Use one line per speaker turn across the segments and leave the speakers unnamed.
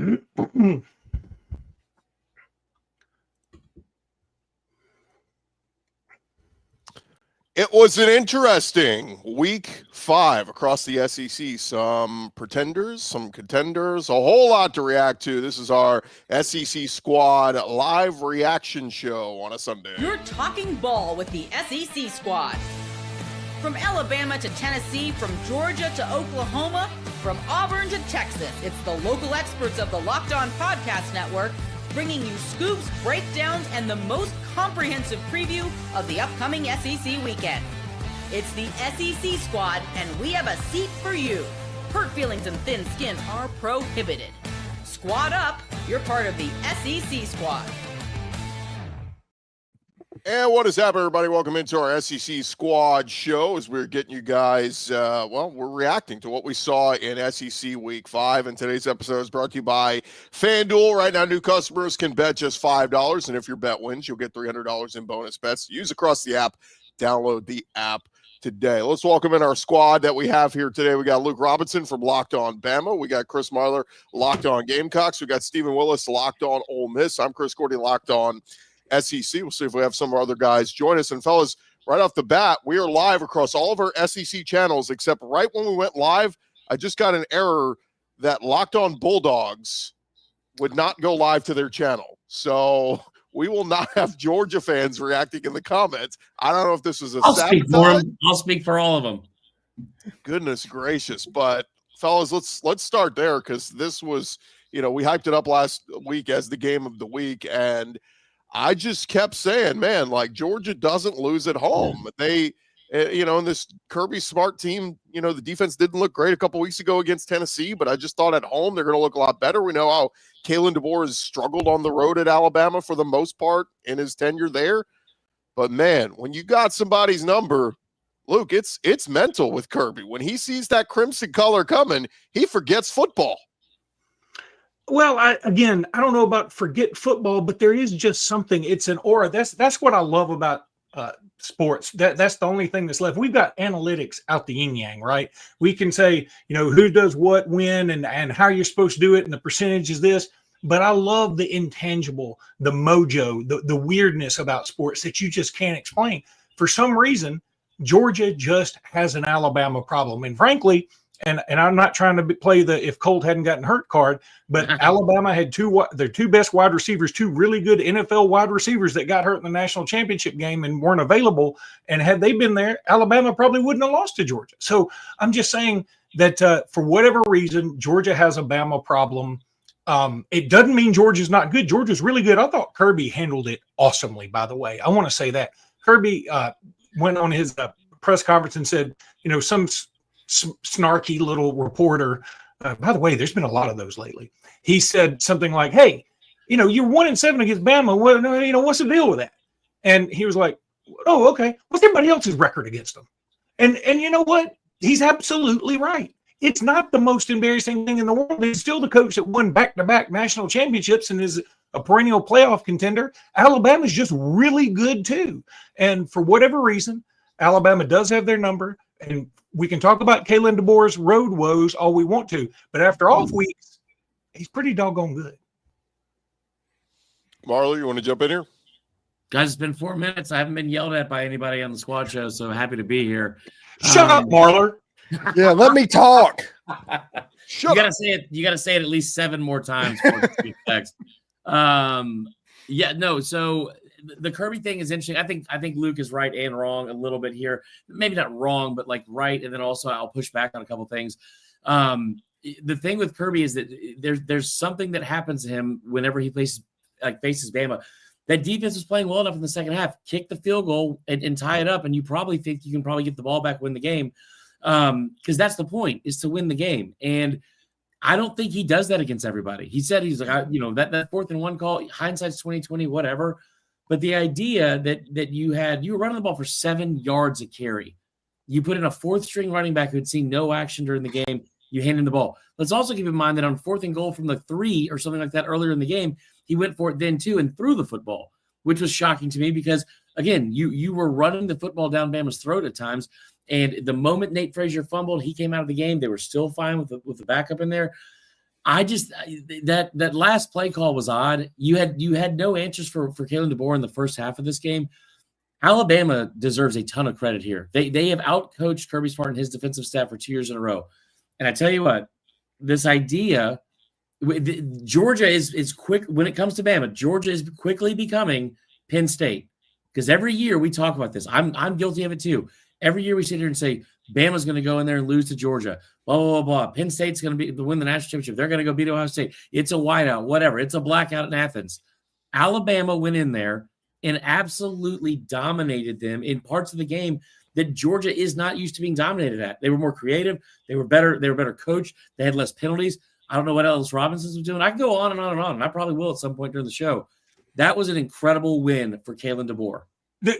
It was an interesting week 5 across the SEC. Some pretenders, some contenders, a whole lot to react to. This is our SEC Squad live reaction show on a Sunday.
You're talking ball with the SEC Squad. From Alabama to Tennessee, from Georgia to Oklahoma, from Auburn to Texas, it's the local experts of the Locked On Podcast Network bringing you scoops, breakdowns, and the most comprehensive preview of the upcoming SEC weekend. It's the SEC Squad, and we have a seat for you. Hurt feelings and thin skin are prohibited. Squad up, you're part of the SEC Squad.
And what is up, everybody? Welcome into our SEC Squad show as we're getting you guys, we're reacting to what we saw in SEC Week 5. And today's episode is brought to you by FanDuel. Right now, new customers can bet just $5. And if your bet wins, you'll get $300 in bonus bets. Use across the app. Download the app today. Let's welcome in our squad that we have here today. We got Luke Robinson from Locked On Bama. We got Chris Marler, Locked On Gamecocks. We got Stephen Willis, Locked On Ole Miss. I'm Chris Gordy, Locked On SEC. We'll see if we have some of our other guys join us. And fellas, right off the bat, we are live across all of our SEC channels, except right when we went live, I just got an error that Locked On Bulldogs would not go live to their channel. So we will not have Georgia fans reacting in the comments. I don't know if this is a
sabotage. I'll speak for all of them.
Goodness gracious. But fellas, let's start there, because this was, we hyped it up last week as the game of the week, and I just kept saying, man, like, Georgia doesn't lose at home. They, in this Kirby Smart team, the defense didn't look great a couple weeks ago against Tennessee, but I just thought at home they're going to look a lot better. We know how Kalen DeBoer has struggled on the road at Alabama for the most part in his tenure there. But, man, when you got somebody's number, Luke, it's mental with Kirby. When he sees that crimson color coming, he forgets football.
Well, I don't know about forget football, but there is just something. It's an aura. That's what I love about sports. That's the only thing that's left. We've got analytics out the yin yang, right? We can say, who does what, when, and how you're supposed to do it, and the percentage is this. But I love the intangible, the mojo, the weirdness about sports that you just can't explain. For some reason, Georgia just has an Alabama problem, and frankly. And I'm not trying to play the if Colt hadn't gotten hurt card, but Alabama had their two best wide receivers, two really good NFL wide receivers that got hurt in the national championship game and weren't available. And had they been there, Alabama probably wouldn't have lost to Georgia. So I'm just saying that for whatever reason, Georgia has a Bama problem. It doesn't mean Georgia's not good. Georgia's really good. I thought Kirby handled it awesomely, by the way. I want to say that. Kirby went on his press conference and said, some snarky little reporter. By the way, there's been a lot of those lately. He said something like, "Hey, you're 1-7 against Bama. Well, what's the deal with that?" And he was like, "Oh, okay. What's everybody else's record against them?" And you know what? He's absolutely right. It's not the most embarrassing thing in the world. He's still the coach that won back-to-back national championships and is a perennial playoff contender. Alabama's just really good too. And for whatever reason, Alabama does have their number. And we can talk about Kalen DeBoer's road woes all we want to, but after off weeks, he's pretty doggone good.
Marler, you want to jump in here?
Guys, it's been 4 minutes. I haven't been yelled at by anybody on the squad show, so happy to be here.
Shut up, Marler.
Yeah, let me talk.
You gotta say it. You gotta say it at least 7 more times. For text. So the Kirby thing is interesting. I think Luke is right and wrong a little bit here. Maybe not wrong, but like right. And then also I'll push back on a couple things. The thing with Kirby is that there's something that happens to him whenever he faces Bama. That defense was playing well enough in the second half, kick the field goal and tie it up, and you probably think you can probably get the ball back, win the game. Because that's the point, is to win the game. And I don't think he does that against everybody. He said he's like, that 4th and 1 call, hindsight's 20/20, whatever. But the idea that you were running the ball for 7 yards a carry. You put in a 4th string running back who had seen no action during the game. You hand him the ball. Let's also keep in mind that on 4th and goal from the 3 or something like that earlier in the game, he went for it then too and threw the football, which was shocking to me because, again, you were running the football down Bama's throat at times. And the moment Nate Frazier fumbled, he came out of the game. They were still fine with the backup in there. I just that last play call was odd. You had no answers for Kalen DeBoer in the first half of this game. Alabama deserves a ton of credit here. They have outcoached Kirby Smart and his defensive staff for 2 years in a row. And I tell you what, this idea, Georgia is quick when it comes to Bama. Georgia is quickly becoming Penn State, because every year we talk about this. I'm guilty of it too. Every year we sit here and say Bama's going to go in there and lose to Georgia. Blah blah blah blah. Penn State's going to win the national championship. They're going to go beat Ohio State. It's a whiteout, whatever. It's a blackout in Athens. Alabama went in there and absolutely dominated them in parts of the game that Georgia is not used to being dominated at. They were more creative. They were better. They were better coached. They had less penalties. I don't know what else Robinson's was doing. I can go on and on and on, and I probably will at some point during the show. That was an incredible win for Kalen DeBoer.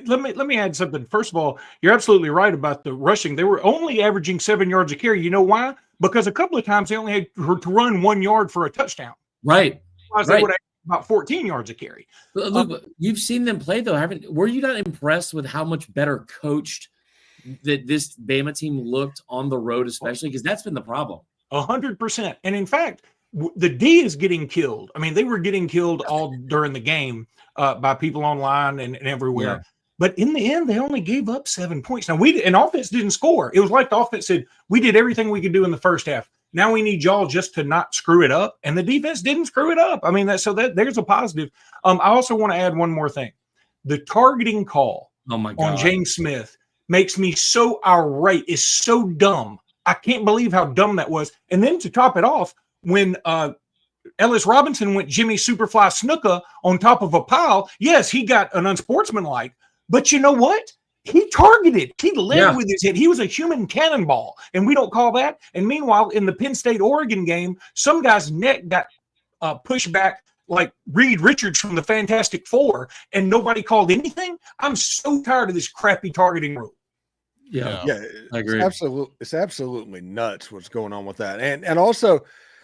Let me add something. First of all, you're absolutely right about the rushing. They were only averaging 7 yards a carry. You know why? Because a couple of times they only had to run 1 yard for a touchdown.
Right.
They would have about 14 yards a carry.
Look, you've seen them play though, were you not impressed with how much better coached that this Bama team looked on the road, especially? Because that's been the problem.
100%. And in fact, the D is getting killed. I mean, they were getting killed all during the game by people online and everywhere. Yeah. But in the end, they only gave up 7 points. Now, offense didn't score. It was like the offense said, we did everything we could do in the first half. Now we need y'all just to not screw it up. And the defense didn't screw it up. I mean, there's a positive. I also want to add one more thing. The targeting call on James Smith makes me so irate. It's so dumb. I can't believe how dumb that was. And then to top it off, when Ellis Robinson went Jimmy Superfly Snuka on top of a pile, yes, he got an unsportsmanlike. But you know what? He targeted. He led with his head. He was a human cannonball, and we don't call that. And meanwhile, in the Penn State-Oregon game, some guy's neck got pushed back like Reed Richards from the Fantastic Four, and nobody called anything. I'm so tired of this crappy targeting rule.
Yeah,
I agree.
It's absolutely nuts what's going on with that. And also,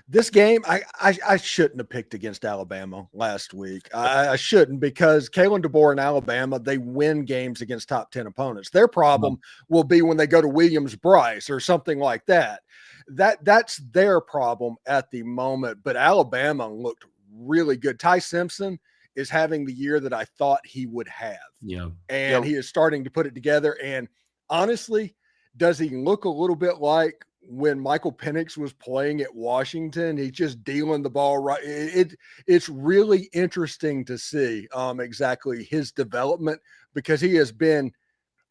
this game, I shouldn't have picked against Alabama last week. I shouldn't, because Kalen DeBoer and Alabama, they win games against top 10 opponents. Their problem will be when they go to Williams-Brice or something like that. That's their problem at the moment. But Alabama looked really good. Ty Simpson is having the year that I thought he would have.
Yeah.
And he is starting to put it together. And honestly, does he look a little bit like when Michael Penix was playing at Washington? He's just dealing the ball right. It's really interesting to see exactly his development, because he has been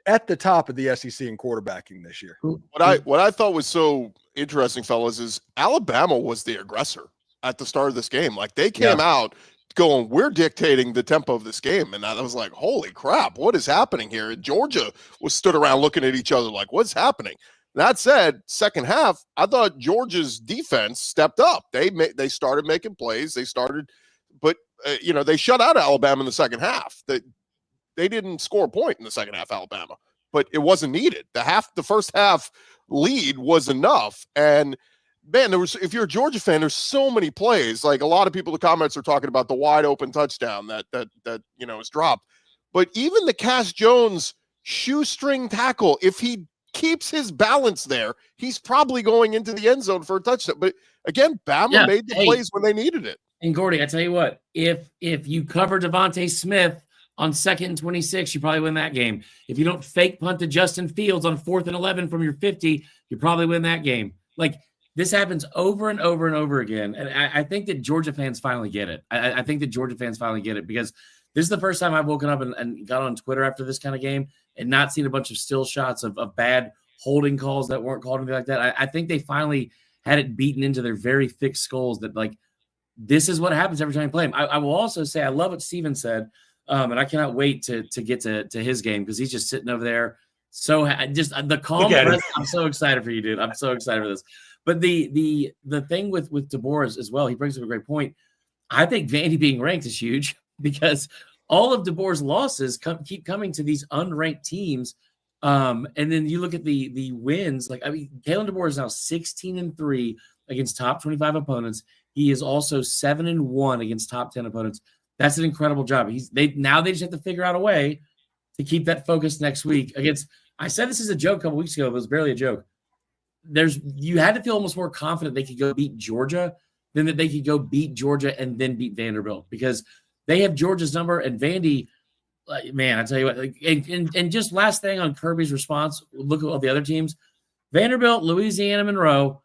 at the top of the SEC in quarterbacking this year.
What I thought was so interesting, fellas, is Alabama was the aggressor at the start of this game. Like, they came out going, we're dictating the tempo of this game. And I was like, holy crap, what is happening here? And Georgia was stood around looking at each other like, what's happening? That said, second half, I thought Georgia's defense stepped up. They started making plays. They shut out Alabama in the second half. They didn't score a point in the second half, Alabama, but it wasn't needed. The first half lead was enough. And man, if you're a Georgia fan, there's so many plays. Like, a lot of people in the comments are talking about the wide open touchdown that is dropped. But even the Cass Jones shoestring tackle, if he keeps his balance there, he's probably going into the end zone for a touchdown. But again, Bama made the plays when they needed it.
And Gordy, I tell you what, if you cover Devontae Smith on 2nd and 26, you probably win that game. If you don't fake punt to Justin Fields on 4th and 11 from your 50, you probably win that game. Like, this happens over and over and over again. And I think that Georgia fans finally get it. I think that Georgia fans finally get it, because this is the first time I've woken up and got on Twitter after this kind of game and not seen a bunch of still shots of bad holding calls that weren't called, anything like that. I think they finally had it beaten into their very thick skulls that, like, this is what happens every time you play them. I will also say I love what Steven said, and I cannot wait to get to his game, because he's just sitting over there. So just the calm. I'm so excited for you, dude. I'm so excited for this. But the thing with DeBoer as well, he brings up a great point. I think Vandy being ranked is huge, because all of DeBoer's losses keep coming to these unranked teams. And then you look at the wins. Like, I mean, Kalen DeBoer is now 16-3 against top 25 opponents. He is also 7-1 against top 10 opponents. That's an incredible job. They just have to figure out a way to keep that focus next week against. I said this is a joke a couple weeks ago, but it was barely a joke. You had to feel almost more confident they could go beat Georgia then that they could go beat Georgia and then beat Vanderbilt, because they have Georgia's number. And Vandy, man, I tell you what, and just last thing on Kirby's response, look at all the other teams. Vanderbilt, Louisiana Monroe,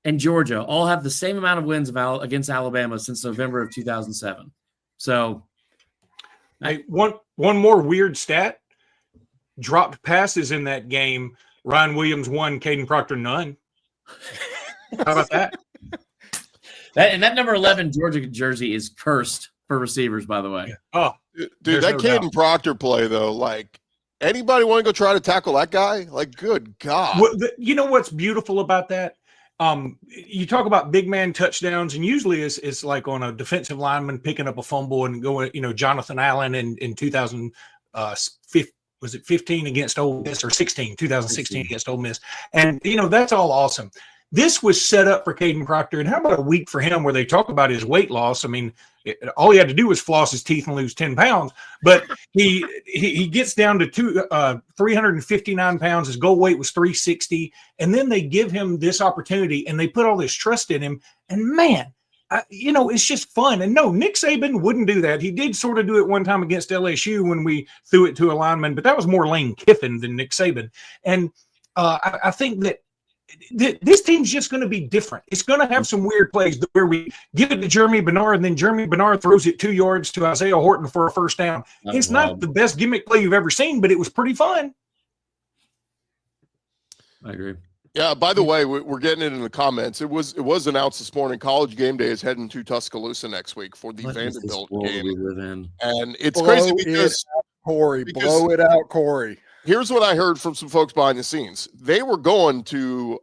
and Georgia all have the same amount of wins against Alabama since November of 2007. So,
hey, one more weird stat: dropped passes in that game. Ryan Williams 1, Caden Proctor none. How about that?
That number 11 Georgia jersey is cursed for receivers, by the way.
Oh,
dude, that Caden Proctor play though, like, anybody want to go try to tackle that guy? Like, good God.
Well, you know what's beautiful about that? You talk about big man touchdowns, and usually it's like on a defensive lineman picking up a fumble and going, Jonathan Allen in 2015, was it 15 against Ole Miss, or 2016 against Ole Miss? And, that's all awesome. This was set up for Caden Proctor, and how about a week for him where they talk about his weight loss? I mean, all he had to do was floss his teeth and lose 10 pounds, but he gets down to 359 pounds. His goal weight was 360, and then they give him this opportunity, and they put all this trust in him, and man, it's just fun. And no, Nick Saban wouldn't do that. He did sort of do it one time against LSU when we threw it to a lineman, but that was more Lane Kiffin than Nick Saban. And I think that this team's just going to be different. It's going to have some weird plays where we give it to Jeremy Bernard, and then Jeremy Bernard throws it 2 yards to Isaiah Horton for a first down. It's not the best gimmick play you've ever seen, but it was pretty fun.
I agree.
Yeah, by the way, we're getting it in the comments. It was announced this morning, College Game Day is heading to Tuscaloosa next week for the Vanderbilt game.
We live in?
And it's crazy because
Corey, blow it out, Corey.
Here's what I heard from some folks behind the scenes. They were going to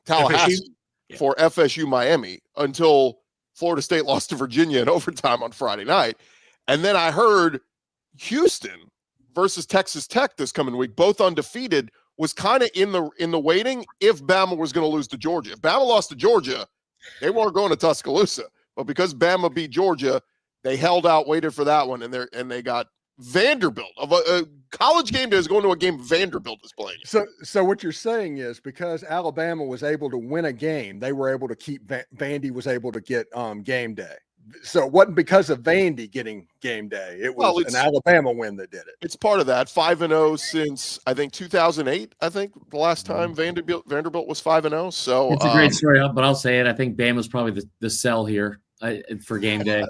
Tallahassee for FSU Miami until Florida State lost to Virginia in overtime on Friday night. And then I heard Houston versus Texas Tech this coming week, both undefeated, was kind of in the waiting if Bama was going to lose to Georgia. If Bama lost to Georgia, they weren't going to Tuscaloosa. But because Bama beat Georgia, they held out, waited for that one, and they got Vanderbilt. A College Game Day is going to a game Vanderbilt is playing.
So what you're saying is because Alabama was able to win a game, they were able to keep Vandy was able to get game day. So it wasn't because of Vandy getting game day. It was an Alabama win that did it.
It's part of that. 5-0 since I think 2008. I think the last time Vanderbilt was 5-0. So
it's a great story, but I'll say it. I think Bama's probably the sell here for game day.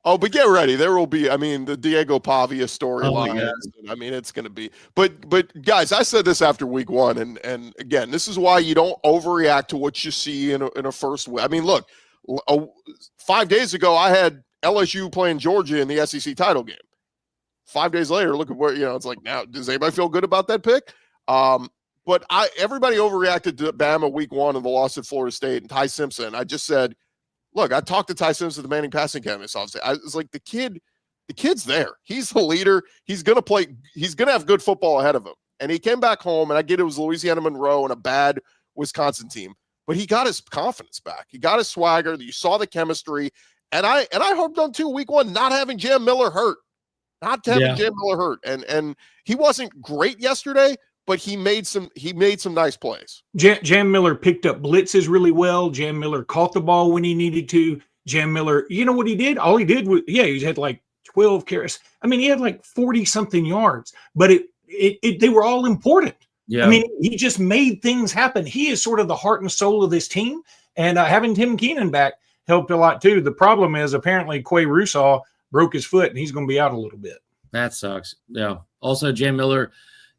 Oh, but get ready. There will be, the Diego Pavia storyline. It's going to be. But guys, I said this after week one, and again, this is why you don't overreact to what you see in a first week. Look, 5 days ago, I had LSU playing Georgia in the SEC title game. 5 days later, look at where, it's like, now, does anybody feel good about that pick? But everybody overreacted to Bama week one and the loss at Florida State and Ty Simpson. I just said, look, I talked to Ty Simpson at the Manning Passing Academy. So I was like, the kid's there. He's the leader. He's going to play. He's going to have good football ahead of him. And he came back home, and I get it was Louisiana Monroe and a bad Wisconsin team, but he got his confidence back. He got his swagger. You saw the chemistry. And I hoped on week one, not having Jam Miller hurt. And he wasn't great yesterday, but he made some nice plays.
Jam Miller picked up blitzes really well. Jam Miller caught the ball when he needed to. Jam Miller, you know what he did? All he did was, he had like 12 carries. He had like 40 something yards, but they were all important. Yeah. He just made things happen. He is sort of the heart and soul of this team, and having Tim Keenan back helped a lot too. The problem is apparently Quay Russaw broke his foot, and he's going to be out a little bit. That
sucks. Yeah. Also, Jam Miller,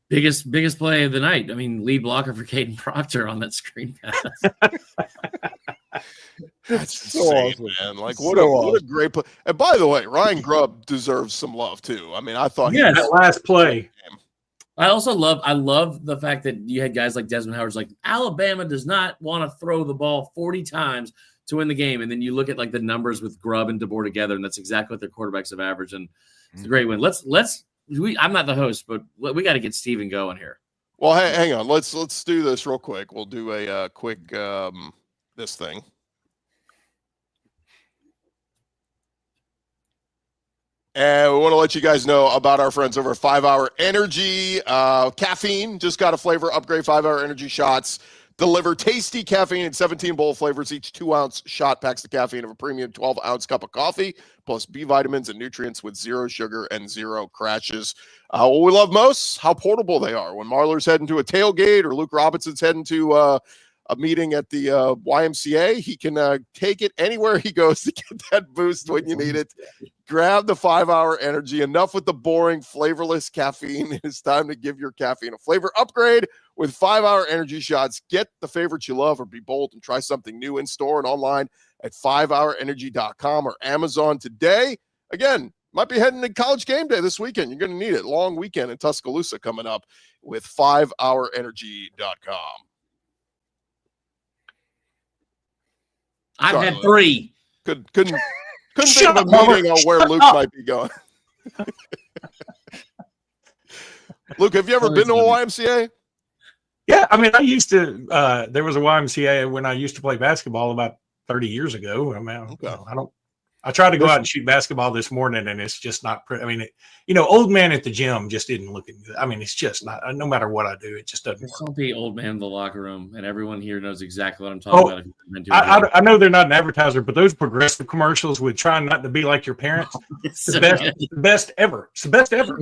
biggest play of the night. Lead blocker for Caden Proctor on that screen pass.
That's so insane, man. Like, what a great play. And by the way, Ryan Grubb deserves some love too. I thought
that last play.
I also love the fact that you had guys like Desmond Howard's like, Alabama does not want to throw the ball 40 times to win the game. And then you look at like the numbers with Grubb and DeBoer together, and that's exactly what their quarterbacks have averaged. And it's a great win. I'm not the host, but we got to get Steven going here.
Well, hang on. Let's do this real quick. We'll do a quick this thing. And we want to let you guys know about our friends over 5 Hour Energy. Caffeine just got a flavor upgrade. 5 Hour Energy shots. deliver tasty caffeine in 17 bold flavors. Each 2-ounce shot packs the caffeine of a premium 12-ounce cup of coffee, plus B vitamins and nutrients with 0 sugar and 0 crashes. What we love most, how portable they are. When Marler's heading to a tailgate or Luke Robinson's heading to a meeting at the YMCA, he can take it anywhere he goes to get that boost when you need it. Grab the 5-hour energy. Enough with the boring, flavorless caffeine. It's time to give your caffeine a flavor upgrade with 5-hour energy shots. Get the favorites you love or be bold and try something new in store and online at 5hourenergy.com or Amazon today. Again, might be heading to college game day this weekend. You're going to need it. Long weekend in Tuscaloosa coming up with 5hourenergy.com.
I've
Sorry,
had
Luke.
3.
Couldn't think of a meeting on where Luke might be going. Luke, have you ever been to a YMCA?
Yeah, I mean, I used to. There was a YMCA when I used to play basketball about 30 years ago. I mean,
Okay.
I tried to go out and shoot basketball this morning, and it's just not. I mean, old man at the gym just isn't looking good. I mean, it's just not. No matter what I do, it just doesn't
There's
work.
something old man in the locker room, and everyone here knows exactly what I'm talking about. If you've been to
I know they're not an advertiser, but those progressive commercials with trying not to be like your parents, the best ever. It's the best ever.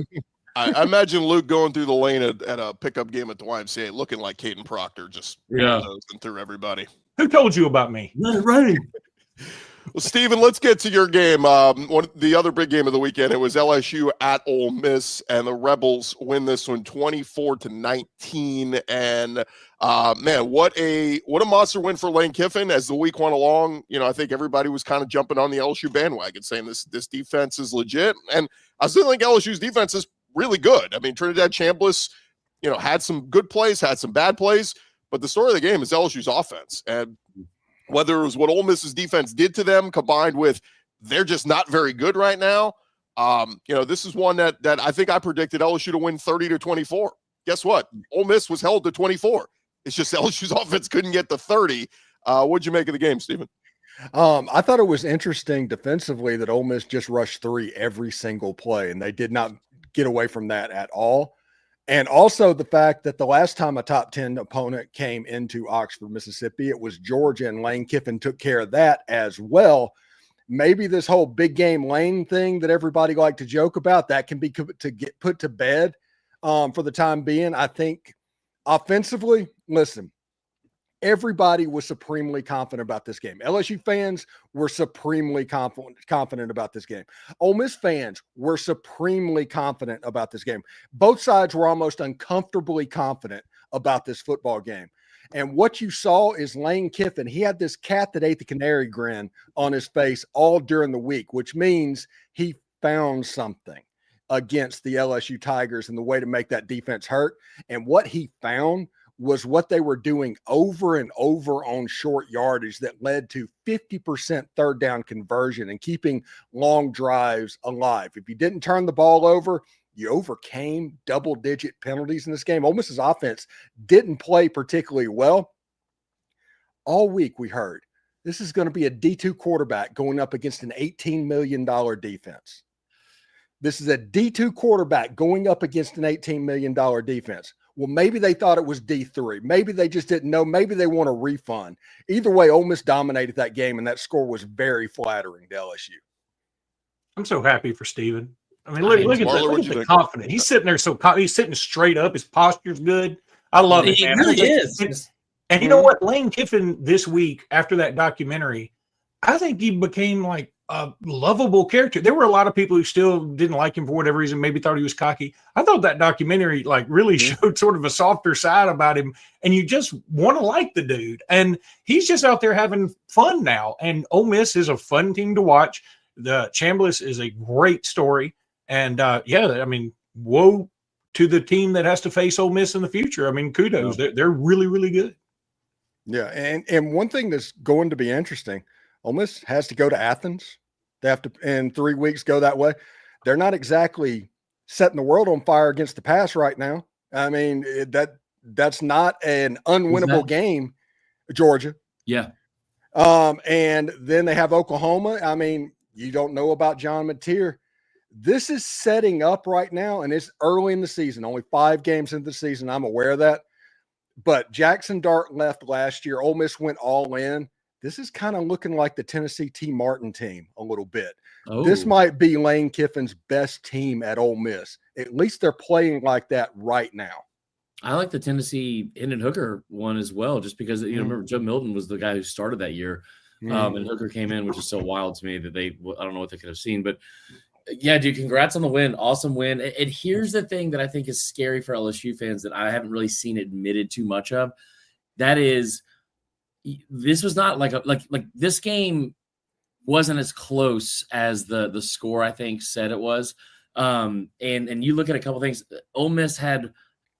I imagine Luke going through the lane at a pickup game at the YMCA looking like Caden Proctor, just bulldozing through everybody.
Who told you about me?
Right.
Well, Steven, let's get to your game. The other big game of the weekend, it was LSU at Ole Miss, and the Rebels win this one 24-19. And man, what a monster win for Lane Kiffin as the week went along. I think everybody was kind of jumping on the LSU bandwagon, saying this defense is legit. And I still think LSU's defense is really good. I mean, Trinidad Chambliss, had some good plays, had some bad plays, but the story of the game is LSU's offense. And whether it was what Ole Miss's defense did to them combined with they're just not very good right now, this is one that I think I predicted LSU to win 30-24. Guess what? Ole Miss was held to 24. It's just LSU's offense couldn't get to 30. What'd you make of the game, Stephen?
I thought it was interesting defensively that Ole Miss just rushed 3 every single play, and they did not get away from that at all. And also the fact that the last time a top 10 opponent came into Oxford, Mississippi, it was Georgia, and Lane Kiffin took care of that as well. Maybe this whole big game Lane thing that everybody liked to joke about, that can be get put to bed for the time being. I think offensively, listen, everybody was supremely confident about this game. LSU fans were supremely confident about this game. Ole Miss fans were supremely confident about this game. Both sides were almost uncomfortably confident about this football game. And what you saw is Lane Kiffin, he had this cat that ate the canary grin on his face all during the week, which means he found something against the LSU Tigers and the way to make that defense hurt. And what he found was what they were doing over and over on short yardage that led to 50% third down conversion and keeping long drives alive. If you didn't turn the ball over, you overcame double-digit penalties in this game. Ole Miss's offense didn't play particularly well. All week we heard this is going to be a D2 quarterback going up against an $18 million defense. This is a D2 quarterback going up against an $18 million defense. Well, maybe they thought it was D3. Maybe they just didn't know. Maybe they want a refund. Either way, Ole Miss dominated that game, and that score was very flattering to LSU.
I'm so happy for Steven. I mean, look at the confidence. He's sitting there he's sitting straight up. His posture's good. I love it, man.
He really is.
And you know what? Lane Kiffin this week, after that documentary, I think he became like a lovable character. There were a lot of people who still didn't like him for whatever reason, maybe thought he was cocky. I thought that documentary really showed sort of a softer side about him, and you just want to like the dude. And he's just out there having fun now. And Ole Miss is a fun team to watch. The Chambliss is a great story. And I mean, woe to the team that has to face Ole Miss in the future. I mean, kudos. They're really, really good.
Yeah, and one thing that's going to be interesting, Ole Miss has to go to Athens. They have to, in 3 weeks, go that way. They're not exactly setting the world on fire against the pass right now. I mean, that's not an unwinnable game, Georgia.
Yeah.
And then they have Oklahoma. I mean, you don't know about John Mateer. This is setting up right now, and it's early in the season, only 5 games into the season. I'm aware of that. But Jackson Dart left last year. Ole Miss went all in. This is kind of looking like the Tennessee T. Martin team a little bit.
Oh.
This might be Lane Kiffin's best team at Ole Miss. At least they're playing like that right now.
I like the Tennessee Hendon Hooker one as well, just because, remember Joe Milton was the guy who started that year. And Hooker came in, which is so wild to me that I don't know what they could have seen. But, yeah, dude, congrats on the win. Awesome win. And here's the thing that I think is scary for LSU fans that I haven't really seen admitted too much of. That is, this was not like this game wasn't as close as the score I think said it was. And you look at a couple things. Ole Miss had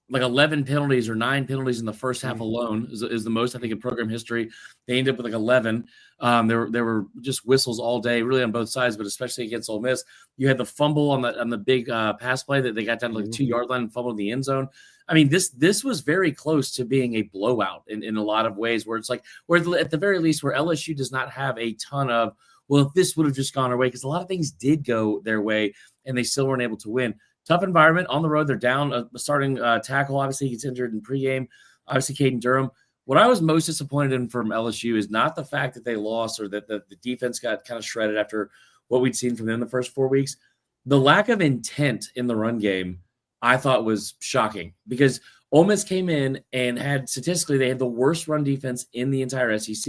like 11 penalties or 9 penalties in the first half alone is the most I think in program history. They ended up with like 11. There were just whistles all day, really on both sides, but especially against Ole Miss. You had the fumble on the big pass play that they got down to like 2-yard line and fumbled in the end zone. I mean, this was very close to being a blowout in a lot of ways, where it's like, where at the very least, where LSU does not have a ton of, well, if this would have just gone our way, because a lot of things did go their way and they still weren't able to win. Tough environment on the road. They're down a starting tackle. Obviously, he gets injured in pregame. Obviously, Caden Durham. What I was most disappointed in from LSU is not the fact that they lost or that the defense got kind of shredded after what we'd seen from them the first 4 weeks. The lack of intent in the run game, I thought, was shocking, because Ole Miss came in and had, statistically, they had the worst run defense in the entire SEC,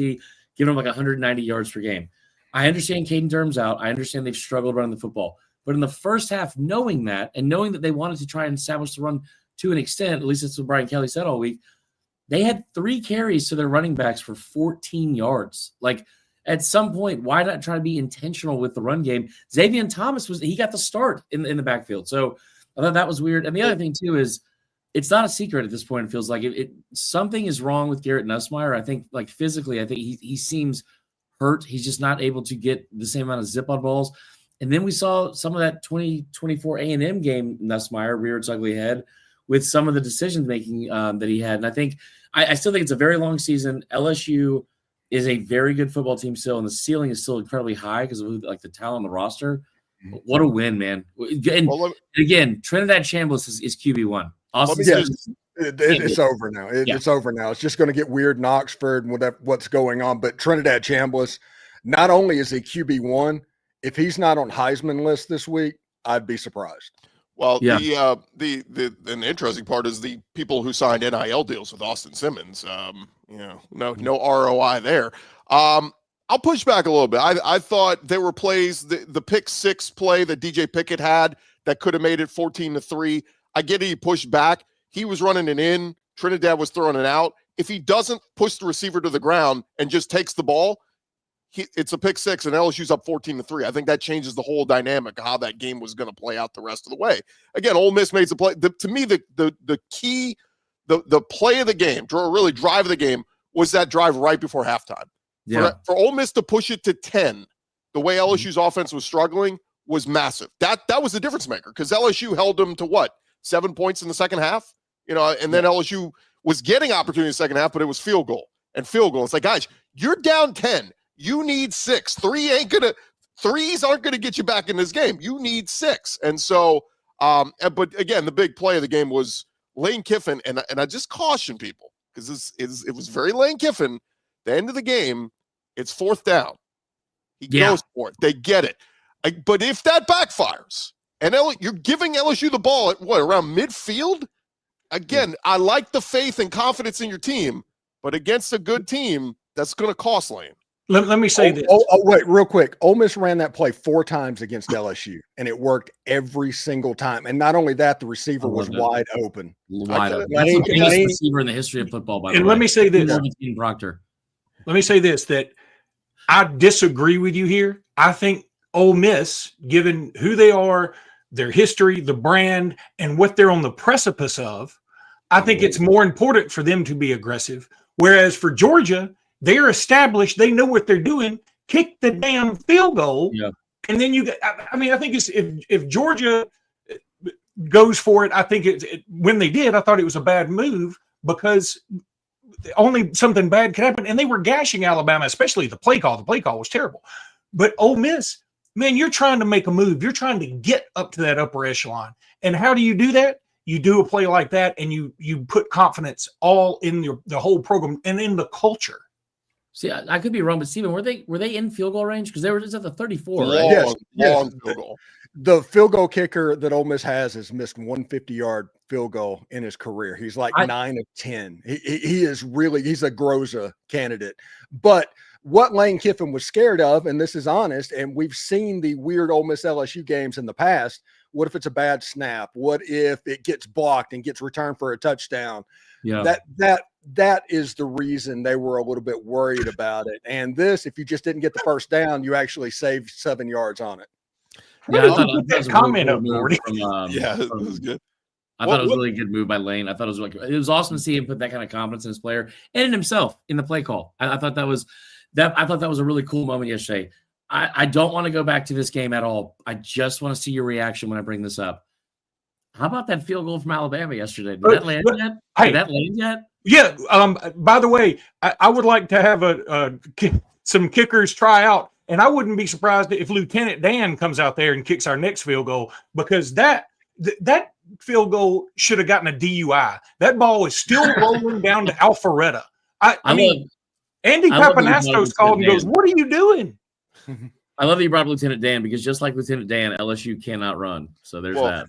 giving them like 190 yards per game. I understand Caden Durham's out. I understand they've struggled running the football. But in the first half, knowing that and knowing that they wanted to try and establish the run to an extent, at least that's what Brian Kelly said all week, they had 3 carries to their running backs for 14 yards. Like, at some point, why not try to be intentional with the run game? Xavier Thomas he got the start in the backfield. So I thought that was weird. And the other thing, too, is it's not a secret at this point. It feels like something is wrong with Garrett Nussmeier. I think, like, physically, I think he seems hurt. He's just not able to get the same amount of zip on balls. And then we saw some of that 2024 A&M game, Nussmeier reared its ugly head with some of the decision-making that he had. And I think I still think it's a very long season. LSU is a very good football team still, and the ceiling is still incredibly high because of like the talent on the roster. What a win, man. And again, Trinidad Chambliss is QB1.
It's over now. It's over now. It's just going to get weird in Oxford and what's going on. But Trinidad Chambliss, not only is he QB1, if he's not on Heisman list this week, I'd be surprised.
Well, the interesting part is the people who signed NIL deals with Austin Simmons. No ROI there. I'll push back a little bit. I thought there were plays, the pick 6 play that DJ Pickett had that could have made it 14-3. I get it. He pushed back. He was running it in. Trinidad was throwing it out. If he doesn't push the receiver to the ground and just takes the ball, it's a pick 6 and LSU's up 14-3. I think that changes the whole dynamic of how that game was going to play out the rest of the way. Again, Ole Miss made the play. To me, the key, the play of the game, really drive of the game, was that drive right before halftime.
Yeah.
For Ole Miss to push it to 10, the way LSU's offense was struggling, was massive. That was the difference maker, because LSU held them to 7 points in the second half? And then LSU was getting opportunity in the second half, but it was field goal. It's like, guys, you're down 10. You need 6. 3s aren't gonna get you back in this game. You need 6. And so, but again, the big play of the game was Lane Kiffin, and I just caution people, because it was very Lane Kiffin. The end of the game, it's 4th down. He goes for it. They get it. But if that backfires, and you're giving LSU the ball at around midfield? Again, I like the faith and confidence in your team, but against a good team, that's going to cost Lane.
Let me say this.
Wait, real quick. Ole Miss ran that play 4 times against LSU, and it worked every single time. And not only that, the receiver was wide open.
Wide open. That's the biggest receiver in the history of football, by the way.
And let me say this.
Proctor.
Let me say this, that I disagree with you here. I think Ole Miss, given who they are, their history, the brand, and what they're on the precipice of, I think it's more important for them to be aggressive. Whereas for Georgia, they're established. They know what they're doing. Kick the damn field goal. Yeah. And then I think it's if Georgia goes for it, I think when they did, I thought it was a bad move, because only something bad could happen. And they were gashing Alabama, especially the play call. The play call was terrible. But Ole Miss, man, you're trying to make a move. You're trying to get up to that upper echelon. And how do you do that? you do a play like that, and you put confidence all in the whole program and in the culture.
See, I could be wrong, but Steven, were they in field goal range? Because they were just at the 34, right?
Long
Yes.
field goal.
The field goal kicker that Ole Miss has missed 150-yard field goal in his career. He's like 9 of 10. He is really, he's a Groza candidate. But what Lane Kiffin was scared of, and this is honest, and we've seen the weird Ole Miss LSU games in the past. What if it's a bad snap? What if it gets blocked and gets returned for a touchdown?
Yeah.
That is the reason they were a little bit worried about it. And this, if you just didn't get the first down, you actually saved 7 yards on it.
Yeah, I thought that was a
comment
really
up,
cool
Morty.
move
Yeah, it was good.
I thought it was a really good move by Lane. I thought it was awesome to see him put that kind of confidence in his player and in himself in the play call. I thought that was a really cool moment yesterday. I don't want to go back to this game at all. I just want to see your reaction when I bring this up. How about that field goal from Alabama yesterday? Did that land yet? Did that land yet?
Yeah. By the way, I would like to have some kickers try out, and I wouldn't be surprised if Lieutenant Dan comes out there and kicks our next field goal, because that field goal should have gotten a DUI. That ball is still rolling down to Alpharetta. I mean, Andy Papanastos called and goes, "What are you doing?"
I love that you brought up Lieutenant Dan, because just like Lieutenant Dan, LSU cannot run. So there's that.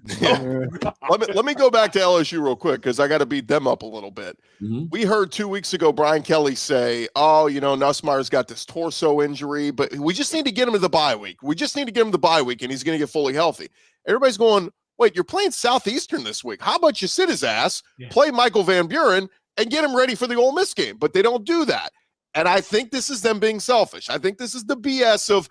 Let me go back to LSU real quick, because I got to beat them up a little bit.
Mm-hmm.
We heard 2 weeks ago Brian Kelly say, Nussmeier's got this torso injury, but we just need to get him to the bye week. We just need to get him the bye week, and he's going to get fully healthy. Everybody's going, wait, you're playing Southeastern this week. How about you sit his ass, play Michael Van Buren, and get him ready for the Ole Miss game? But they don't do that. And I think this is them being selfish. I think this is the BS of,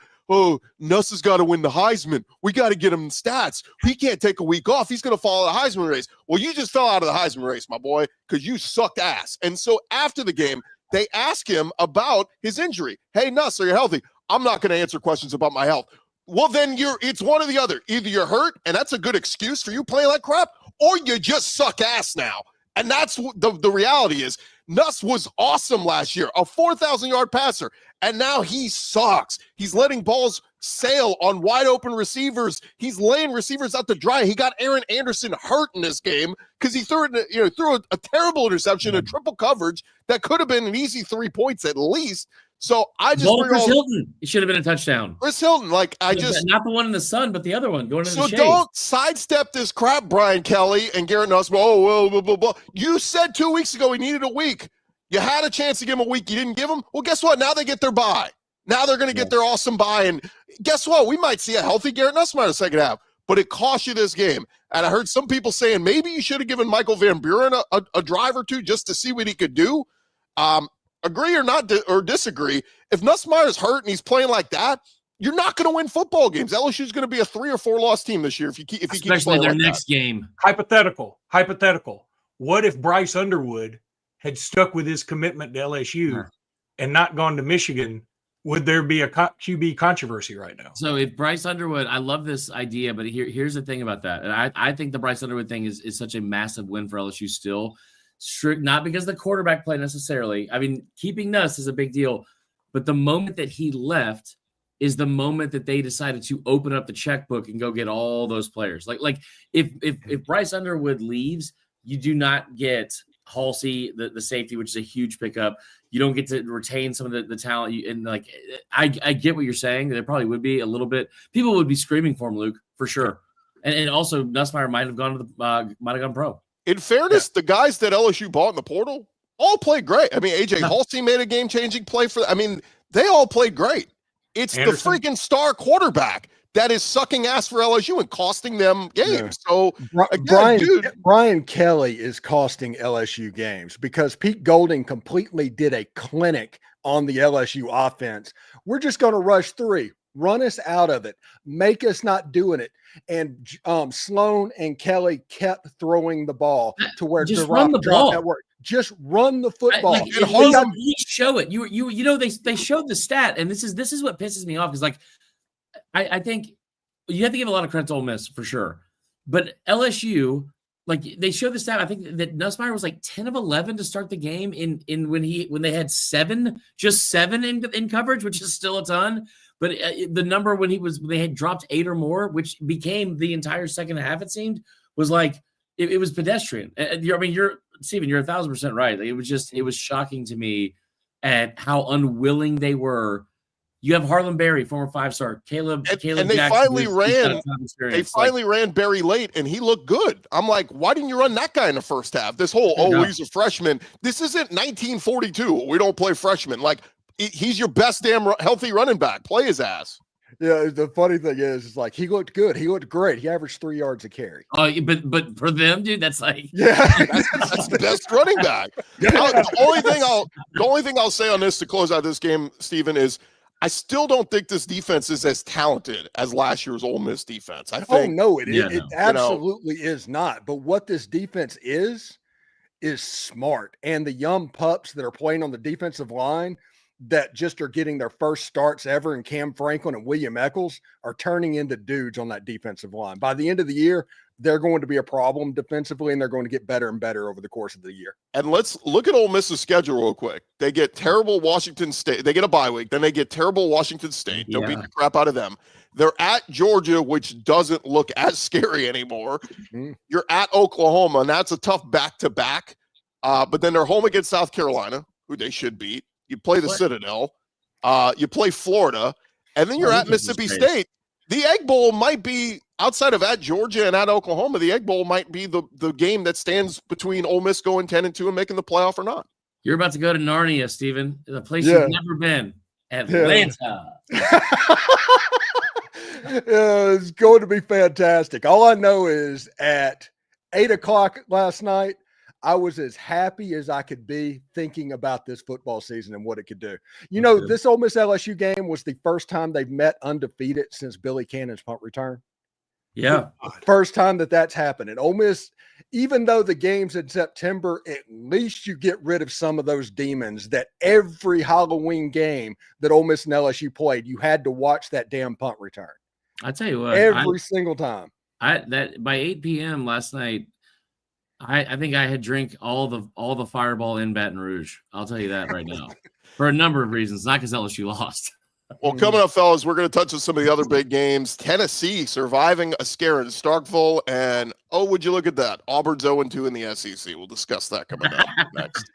Nuss has got to win the Heisman. We got to get him stats. He can't take a week off. He's going to fall out of the Heisman race. Well, you just fell out of the Heisman race, my boy, because you sucked ass. And so after the game, they ask him about his injury. Hey, Nuss, are you healthy? I'm not going to answer questions about my health. Well, then it's one or the other. Either you're hurt, and that's a good excuse for you playing like crap, or you just suck ass now. And that's the reality is. Nuss was awesome last year, a 4,000-yard passer, and now he sucks. He's letting balls sail on wide-open receivers. He's laying receivers out to dry. He got Aaron Anderson hurt in this game because he threw a terrible interception, a triple coverage that could have been an easy 3 points at least. So I just
Chris Hilton. It should have been a touchdown.
Chris Hilton, not
the one in the sun, but the other one going in the shade.
So don't sidestep this crap, Brian Kelly and Garrett Nuss. Blah, blah, blah. You said 2 weeks ago he needed a week. You had a chance to give him a week. You didn't give him. Well, guess what? Now they get their bye. Now they're going to get their awesome bye. And guess what? We might see a healthy Garrett Nussmeier in the second half, but it cost you this game. And I heard some people saying maybe you should have given Michael Van Buren a drive or two just to see what he could do. Agree or not, or disagree. If Nussmeier's hurt and he's playing like that, you're not going to win football games. LSU's going to be a 3 or 4 loss team this year if you keep
especially their next game.
Hypothetical. What if Bryce Underwood had stuck with his commitment to LSU and not gone to Michigan? Would there be a QB controversy right now?
So if Bryce Underwood, I love this idea, but here's the thing about that. And I think the Bryce Underwood thing is such a massive win for LSU still. Not because of the quarterback play necessarily. I mean, keeping Nuss is a big deal, but the moment that he left is the moment that they decided to open up the checkbook and go get all those players. Like if Bryce Underwood leaves, you do not get Halsey, the safety, which is a huge pickup. You don't get to retain some of the talent. I get what you're saying. There probably would be a little bit. People would be screaming for him, Luke, for sure. And also Nussmeier might have gone pro.
In fairness, the guys that LSU bought in the portal all played great. I mean, AJ Halsey made a game-changing play they all played great. It's Anderson, the freaking star quarterback that is sucking ass for LSU and costing them games. Yeah. So again,
Brian Kelly is costing LSU games because Pete Golding completely did a clinic on the LSU offense. We're just going to rush 3. Run us out of it. Make us not doing it. And Sloan and Kelly kept throwing the ball to where
just run the ball.
That work. Just run the football.
At least show it. They showed the stat, and this is what pisses me off. Is I think you have to give a lot of credit to Ole Miss for sure, but LSU, they showed the stat. I think that Nussmeier was 10 of 11 to start the game in when they had 7 in coverage, which is still a ton. But the number when they had dropped 8 or more, which became the entire second half, it seemed, was it was pedestrian. You're Steven, you're 1,000% right. Like, it was shocking to me at how unwilling they were. You have Harlan Berry, former 5-star, Caleb
and
Jackson,
they finally ran.
They
finally ran Berry late, and he looked good. I'm like, why didn't you run that guy in the first half? This whole he's a freshman. This isn't 1942. We don't play freshmen. Like, he's your best damn healthy running back. Play his ass.
Yeah, the funny thing is like he looked good. He looked great. He averaged 3 yards a carry.
Oh, but for them, dude, that's like
that's the best running back. The only thing I'll say on this to close out this game, Steven, is I still don't think this defense is as talented as last year's Ole Miss defense. I think.
Oh no, it absolutely is not. But what this defense is smart, and the young pups that are playing on the defensive line that just are getting their first starts ever, and Cam Franklin and William Eccles are turning into dudes on that defensive line. By the end of the year, they're going to be a problem defensively, and they're going to get better and better over the course of the year.
And let's look at Ole Miss's schedule real quick. They get terrible Washington State. They get a bye week. Then they get terrible Washington State. Don't beat the crap out of them. They're at Georgia, which doesn't look as scary anymore. Mm-hmm. You're at Oklahoma, and that's a tough back-to-back. But then they're home against South Carolina, who they should beat. You play the Citadel, you play Florida, and then you're at Mississippi State. The Egg Bowl might be, outside of at Georgia and at Oklahoma, the Egg Bowl might be the game that stands between Ole Miss going 10-2 and making the playoff or not.
You're about to go to Narnia, Steven, the place you've never been, Atlanta.
It's going to be fantastic. All I know is at 8:00 last night, I was as happy as I could be thinking about this football season and what it could do. You know, this Ole Miss LSU game was the first time they've met undefeated since Billy Cannon's punt return.
Yeah.
First time that's happened. And Ole Miss, even though the game's in September, at least you get rid of some of those demons that every Halloween game that Ole Miss and LSU played, you had to watch that damn punt return.
I tell you what.
Every single time.
By 8 p.m. last night, I think I had drank all the Fireball in Baton Rouge. I'll tell you that right now, for a number of reasons, not because LSU lost.
Well, coming up, fellas, we're going to touch on some of the other big games. Tennessee surviving a scare in Starkville, and would you look at that? Auburn's 0-2 in the SEC. We'll discuss that coming up next.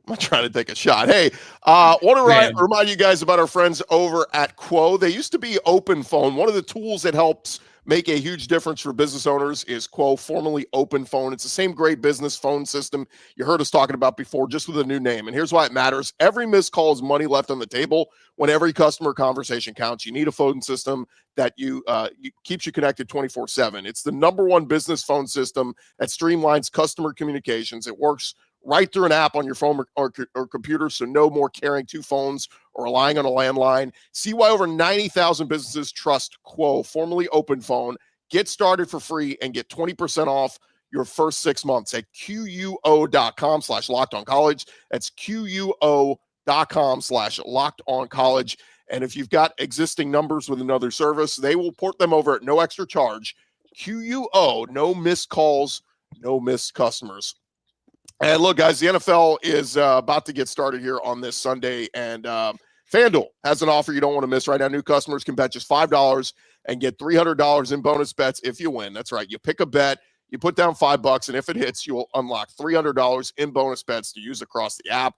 I'm trying to take a shot. Hey, want to remind you guys about our friends over at Quo. They used to be Open Phone. One of the tools that helps make a huge difference for business owners is Quo, formerly Open Phone. It's the same great business phone system you heard us talking about before, just with a new name. And here's why it matters. Every missed call is money left on the table. When every customer conversation counts, you need a phone system that keeps you connected 24/7. It's the #1 business phone system that streamlines customer communications. It works right through an app on your phone or computer, so no more carrying two phones or relying on a landline. See why over 90,000 businesses trust Quo, formerly Open Phone. Get started for free and get 20% off your first 6 months at QUO.com/LockedOnCollege. That's QUO.com/LockedOnCollege. And if you've got existing numbers with another service, they will port them over at no extra charge. QUO, no missed calls, no missed customers. And look, guys, the NFL is about to get started here on this Sunday, and FanDuel has an offer you don't want to miss right now. New customers can bet just $5 and get $300 in bonus bets if you win. That's right. You pick a bet, you put down $5, and if it hits, you will unlock $300 in bonus bets to use across the app.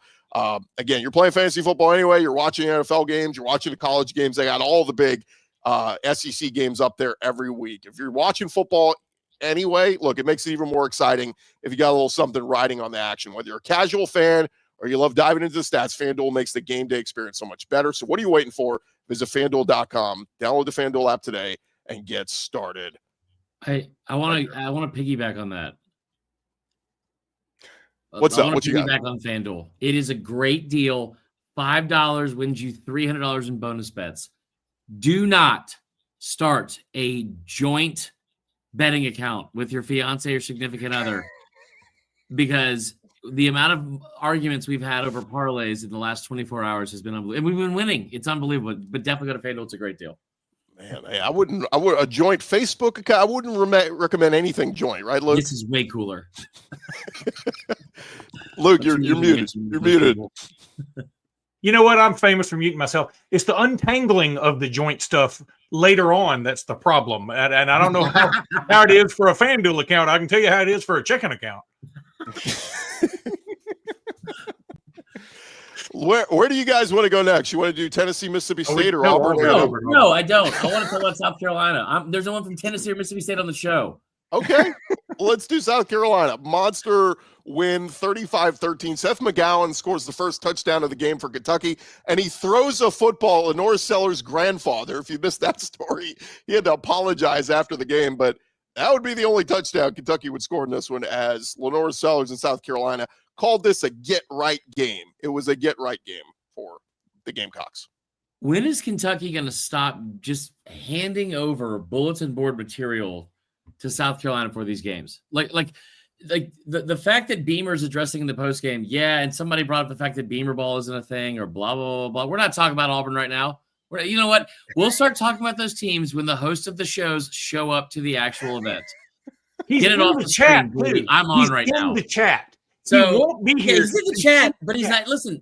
Again, you're playing fantasy football anyway. You're watching NFL games. You're watching the college games. They got all the big SEC games up there every week. If you're watching football anyway, look, it makes it even more exciting if you got a little something riding on the action. Whether you're a casual fan or you love diving into the stats, FanDuel makes the game day experience so much better. So what are you waiting for? Visit FanDuel.com, download the FanDuel app today, and get started.
I want to piggyback on that.
What's up? What you got?
Piggyback on FanDuel. It is a great deal. $5 wins you $300 in bonus bets. Do not start a joint betting account with your fiance or significant other, because the amount of arguments we've had over parlays in the last 24 hours has been unbelievable. And we've been winning. It's unbelievable. But definitely go to FanDuel. It's a great deal.
Man, I would a joint Facebook account. I wouldn't recommend anything joint, right, Luke?
This is way cooler.
Luke, you're muted. You're muted.
You know what? I'm famous for muting myself. It's the untangling of the joint stuff later on that's the problem. And I don't know how it is for a FanDuel account. I can tell you how it is for a checking account.
Where do you guys want to go next? You want to do Tennessee, Mississippi State, or Auburn?
No, I don't. I want to talk about South Carolina. There's no one from Tennessee or Mississippi State on the show.
Okay, well, let's do South Carolina. Monster win, 35-13. Seth McGowan scores the first touchdown of the game for Kentucky, and he throws a football. Lenore Sellers' grandfather, if you missed that story, he had to apologize after the game, but that would be the only touchdown Kentucky would score in this one, as Lenore Sellers in South Carolina called this a get-right game. It was a get-right game for the Gamecocks.
When is Kentucky going to stop just handing over bulletin board material to South Carolina for these games? Like the fact that Beamer's addressing in the postgame, yeah, and somebody brought up the fact that Beamer ball isn't a thing or blah, blah, blah, blah. We're not talking about Auburn right now. You know what? We'll start talking about those teams when the host of the shows show up to the actual event.
He's
Get it off the
chat,
screen, I'm on right now.
In the chat.
So
he won't be here.
He's in the chat, but he's like, listen,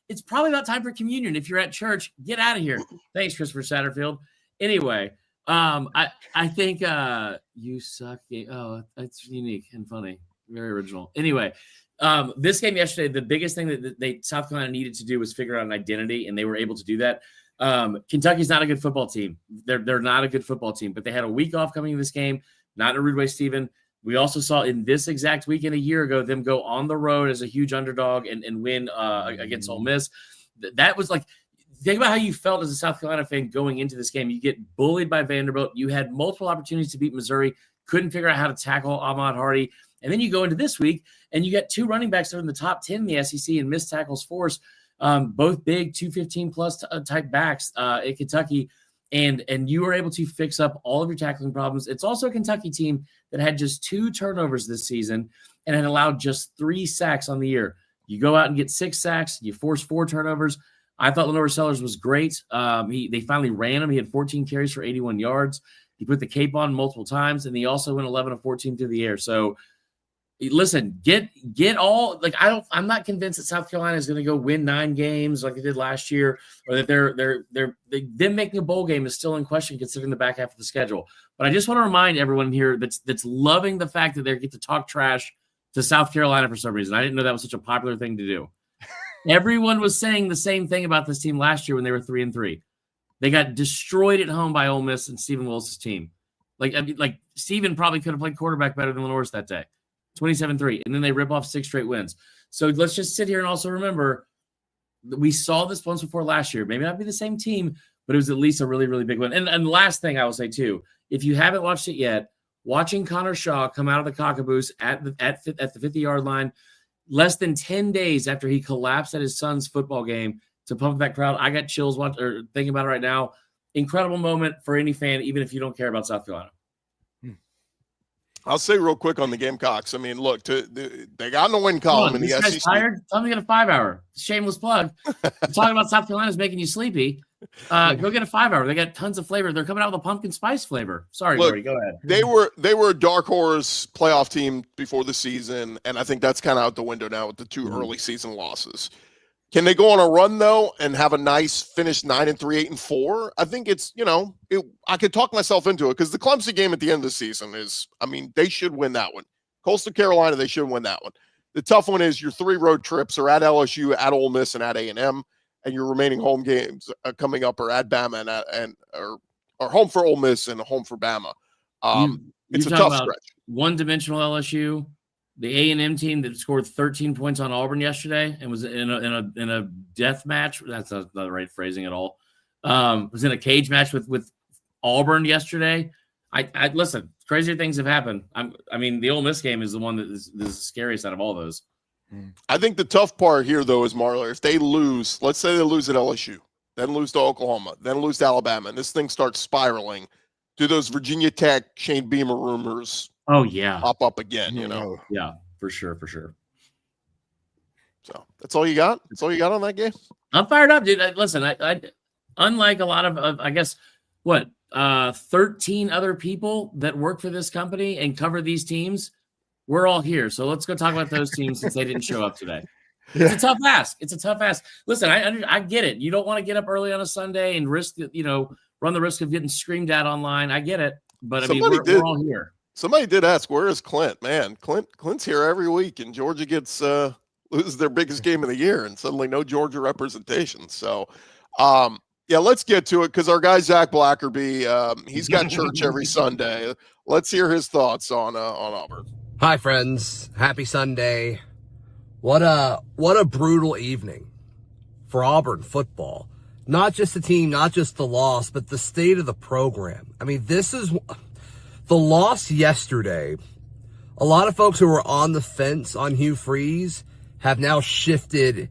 it's probably about time for communion. If you're at church, get out of here. Thanks, Christopher Satterfield. Anyway, I think you suck. Oh, that's unique and funny. Very original. Anyway, this game yesterday, the biggest thing that South Carolina needed to do was figure out an identity, and they were able to do that. Kentucky's not a good football team. They're not a good football team, but they had a week off coming into this game. Not in a rude way, Stephen. We also saw in this exact weekend a year ago them go on the road as a huge underdog and win against Ole Miss. That was like, think about how you felt as a South Carolina fan going into this game. You get bullied by Vanderbilt. You had multiple opportunities to beat Missouri, couldn't figure out how to tackle Ahmad Hardy. And then you go into this week and you get two running backs that are in the top 10 in the SEC in missed tackles force, both big 215 plus type backs at Kentucky. And you were able to fix up all of your tackling problems. It's also a Kentucky team that had just 2 turnovers this season and had allowed just 3 sacks on the year. You go out and get 6 sacks. You force 4 turnovers. I thought Lenore Sellers was great. They finally ran him. He had 14 carries for 81 yards. He put the cape on multiple times, and he also went 11 of 14 through the air. So, listen, get all, like, I'm not convinced that South Carolina is going to go win 9 games like they did last year, or that them making a bowl game is still in question considering the back half of the schedule. But I just want to remind everyone here that's loving the fact that they get to talk trash to South Carolina for some reason. I didn't know that was such a popular thing to do. Everyone was saying the same thing about this team last year when they were 3-3. They got destroyed at home by Ole Miss and Stephen Willis' team. Like Stephen probably could have played quarterback better than Lenore's that day. 27-3, and then they rip off 6 straight wins. So let's just sit here and also remember that we saw this once before last year. Maybe not be the same team, but it was at least a really, really big one. And the last thing I will say too, if you haven't watched it yet, watching Connor Shaw come out of the cockaboose at the 50-yard line, less than 10 days after he collapsed at his son's football game to pump that crowd, I got chills thinking about it right now. Incredible moment for any fan, even if you don't care about South Carolina.
I'll say real quick on the Gamecocks. I mean, look, they got in the win column in the SEC.
Guy's tired. Tell him to get a 5-hour. Shameless plug. Talking about South Carolina's making you sleepy. Go get a 5-hour. They got tons of flavor. They're coming out with a pumpkin spice flavor. Sorry, Lori, go ahead.
They were a dark horse playoff team before the season, and I think that's kind of out the window now with the 2 early season losses. Can they go on a run though and have a nice finish 9-3, 8-4? I think it's, I could talk myself into it because the Clemson game at the end of the season is, I mean, they should win that one. Coastal Carolina, they should win that one. The tough one is your 3 road trips are at LSU, at Ole Miss, and at A&M, and your remaining home games coming up are at Bama or home for Ole Miss and home for Bama. It's a tough stretch.
One-dimensional LSU. The A&M team that scored 13 points on Auburn yesterday and was in a death match. That's not the right phrasing at all. Was in a cage match with Auburn yesterday. I listen. Crazier things have happened. I mean, the Ole Miss game is the one that is the scariest out of all those.
I think the tough part here, though, is Marler. If they lose, let's say they lose at LSU, then lose to Oklahoma, then lose to Alabama, and this thing starts spiraling, do those Virginia Tech Shane Beamer rumors?
Oh, yeah.
Pop up again,
Yeah, for sure.
So that's all you got? That's all you got on that game?
I'm fired up, dude. Listen, I unlike a lot of I guess, 13 other people that work for this company and cover these teams, we're all here. So let's go talk about those teams since they didn't show up today. It's a tough ask. It's a tough ask. Listen, I get it. You don't want to get up early on a Sunday and risk, run the risk of getting screamed at online. I get it. But we're all here.
Somebody did ask, where is Clint? Man, Clint's here every week, and Georgia gets loses their biggest game of the year, and suddenly no Georgia representation. So, yeah, let's get to it because our guy Zach Blackerby, he's got church every Sunday. Let's hear his thoughts on Auburn.
Hi, friends. Happy Sunday. What a brutal evening for Auburn football. Not just the team, not just the loss, but the state of the program. I mean, this is the loss yesterday. A lot of folks who were on the fence on Hugh Freeze have now shifted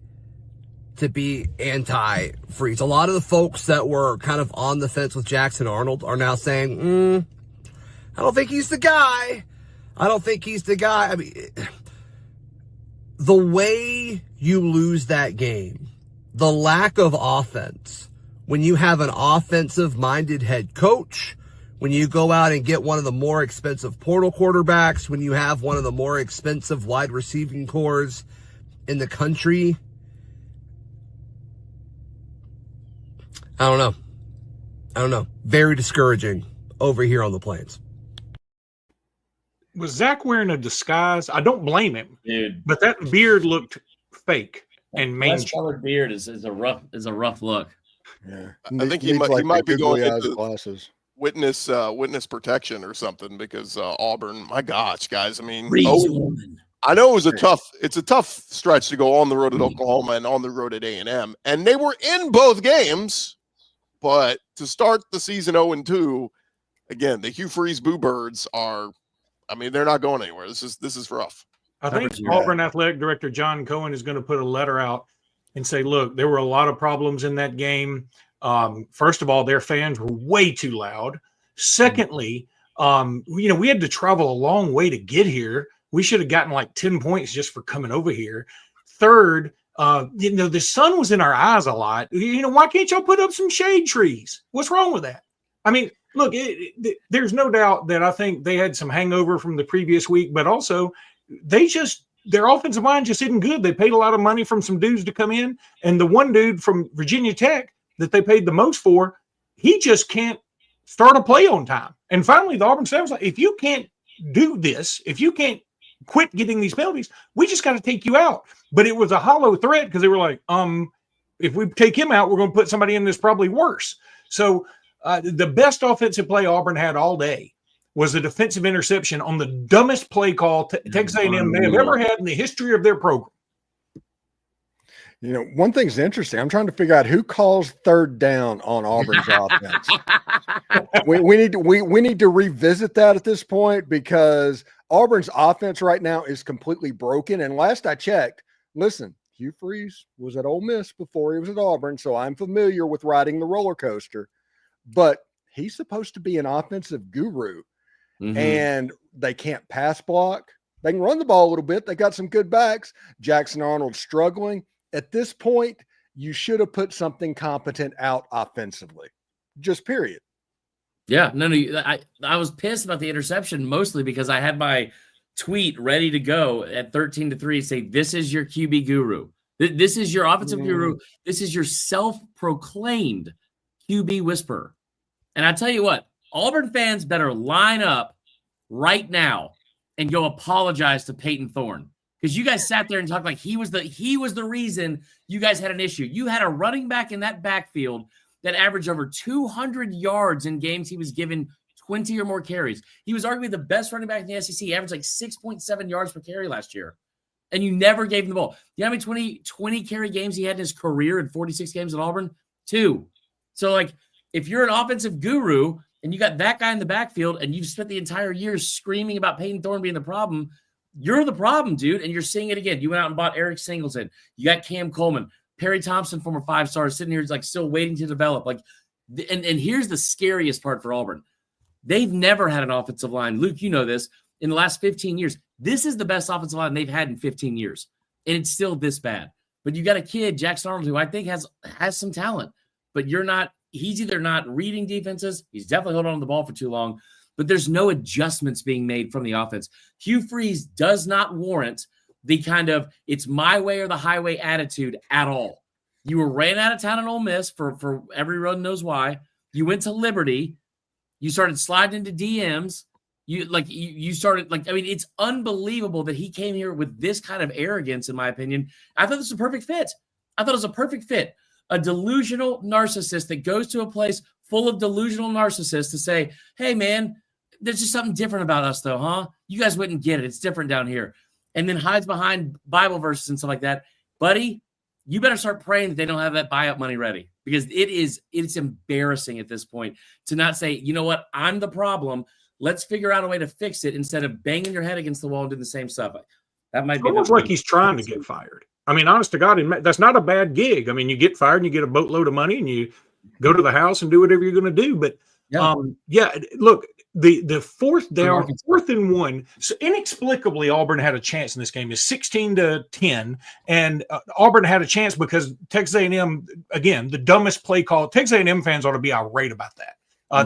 to be anti-Freeze. A lot of the folks that were kind of on the fence with Jackson Arnold are now saying, I don't think he's the guy. I don't think he's the guy. I mean, the way you lose that game, the lack of offense, when you have an offensive-minded head coach, when you go out and get one of the more expensive portal quarterbacks, when you have one of the more expensive wide receiving cores in the country, I don't know. Very discouraging over here on the Plains.
Was Zach wearing a disguise? I don't blame him,
dude.
But that beard looked fake and mangy.
Colored beard is a rough look.
Yeah,
I think he might be going into
glasses.
Witness protection or something because Auburn. My gosh, guys! I mean,
I
know it's a tough stretch to go on the road at Oklahoma and on the road at A&M, and they were in both games. But to start the season 0-2, again, the Hugh Freeze Boo Birds are. I mean, they're not going anywhere. This is rough.
I think Auburn Athletic Director John Cohen is going to put a letter out and say, look, there were a lot of problems in that game. First of all, their fans were way too loud. Secondly, we had to travel a long way to get here. We should have gotten like 10 points just for coming over here. Third, the sun was in our eyes a lot. Why can't y'all put up some shade trees? What's wrong with that? I mean, look, there's no doubt that I think they had some hangover from the previous week, but also their offensive line just isn't good. They paid a lot of money from some dudes to come in, and the one dude from Virginia Tech that they paid the most for, he just can't start a play on time. And finally, the Auburn staff was like, if you can't do this, if you can't quit getting these penalties, we just got to take you out. But it was a hollow threat because they were like, if we take him out, we're going to put somebody in that's probably worse. So the best offensive play Auburn had all day was a defensive interception on the dumbest play call Texas A&M may have ever had in the history of their program.
One thing's interesting. I'm trying to figure out who calls third down on Auburn's offense. We need to revisit that at this point because Auburn's offense right now is completely broken. And last I checked, listen, Hugh Freeze was at Ole Miss before he was at Auburn, so I'm familiar with riding the roller coaster. But he's supposed to be an offensive guru, and they can't pass block. They can run the ball a little bit. They got some good backs. Jackson Arnold struggling. At this point, you should have put something competent out offensively. Just period.
Yeah, no, I was pissed about the interception mostly because I had my tweet ready to go at 13-3 say, this is your QB guru. This is your offensive guru. This is your self-proclaimed QB whisperer. And I tell you what, Auburn fans better line up right now and go apologize to Peyton Thorne because you guys sat there and talked like he was the reason you guys had an issue. You had a running back in that backfield that averaged over 200 yards in games he was given 20 or more carries. He was arguably the best running back in the SEC. He averaged like 6.7 yards per carry last year. And you never gave him the ball. You know how many 20 carry games he had in his career in 46 games at Auburn? 2. So, like, if you're an offensive guru and you got that guy in the backfield and you've spent the entire year screaming about Peyton Thorne being the problem, you're the problem, dude. And you're seeing it again. You went out and bought Eric Singleton. You got Cam Coleman. Perry Thompson, former 5-star, sitting here like still waiting to develop. Like, and here's the scariest part for Auburn. They've never had an offensive line. Luke, you know this. In the last 15 years, this is the best offensive line they've had in 15 years. And it's still this bad. But you got a kid, Jackson Arnold, who I think has some talent. But he's either not reading defenses. He's definitely holding on to the ball for too long. But there's no adjustments being made from the offense. Hugh Freeze does not warrant the kind of it's my way or the highway attitude at all. You were ran out of town in Ole Miss for every road knows why. You went to Liberty. You started sliding into DMs. You started I mean, it's unbelievable that he came here with this kind of arrogance, in my opinion. I thought this was a perfect fit. A delusional narcissist that goes to a place full of delusional narcissists to say, hey, man, there's just something different about us, though, huh? You guys wouldn't get it. It's different down here. And then hides behind Bible verses and stuff like that. Buddy, you better start praying that they don't have that buyout money ready, because it's embarrassing at this point to not say, you know what, I'm the problem. Let's figure out a way to fix it instead of banging your head against the wall and doing the same stuff. That might be
almost like he's trying to get fired. I mean, honest to God, that's not a bad gig. I mean, you get fired and you get a boatload of money and you go to the house and do whatever you're going to do. But look, the fourth down, 4th and 1. So inexplicably, Auburn had a chance in this game. It's 16-10, and Auburn had a chance because Texas A&M, again, the dumbest play call. Texas A&M fans ought to be irate about that.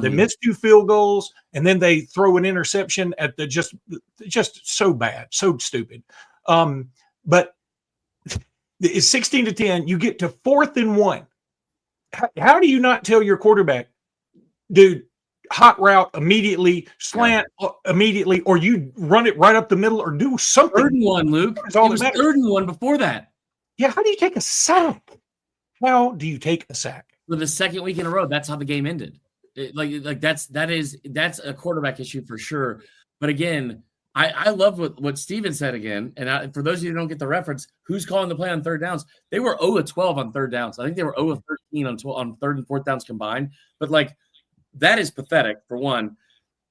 They missed 2 field goals, and then they throw an interception at the just so bad, so stupid. But it's 16-10. You get to 4th and 1. How do you not tell your quarterback, dude, hot route immediately, slant immediately, or you run it right up the middle, or do something?
3rd and 1, Luke. It was 3rd and 1 before that.
Yeah, how do you take a sack? How do you take a sack?
For the second week in a row, that's how the game ended. That's a quarterback issue for sure. But again, I love what Steven said again. And for those of you who don't get the reference, who's calling the play on 3rd downs? They were 0-12 on 3rd downs. I think they were 0-13 on 3rd and 4th downs combined. But that is pathetic, for one.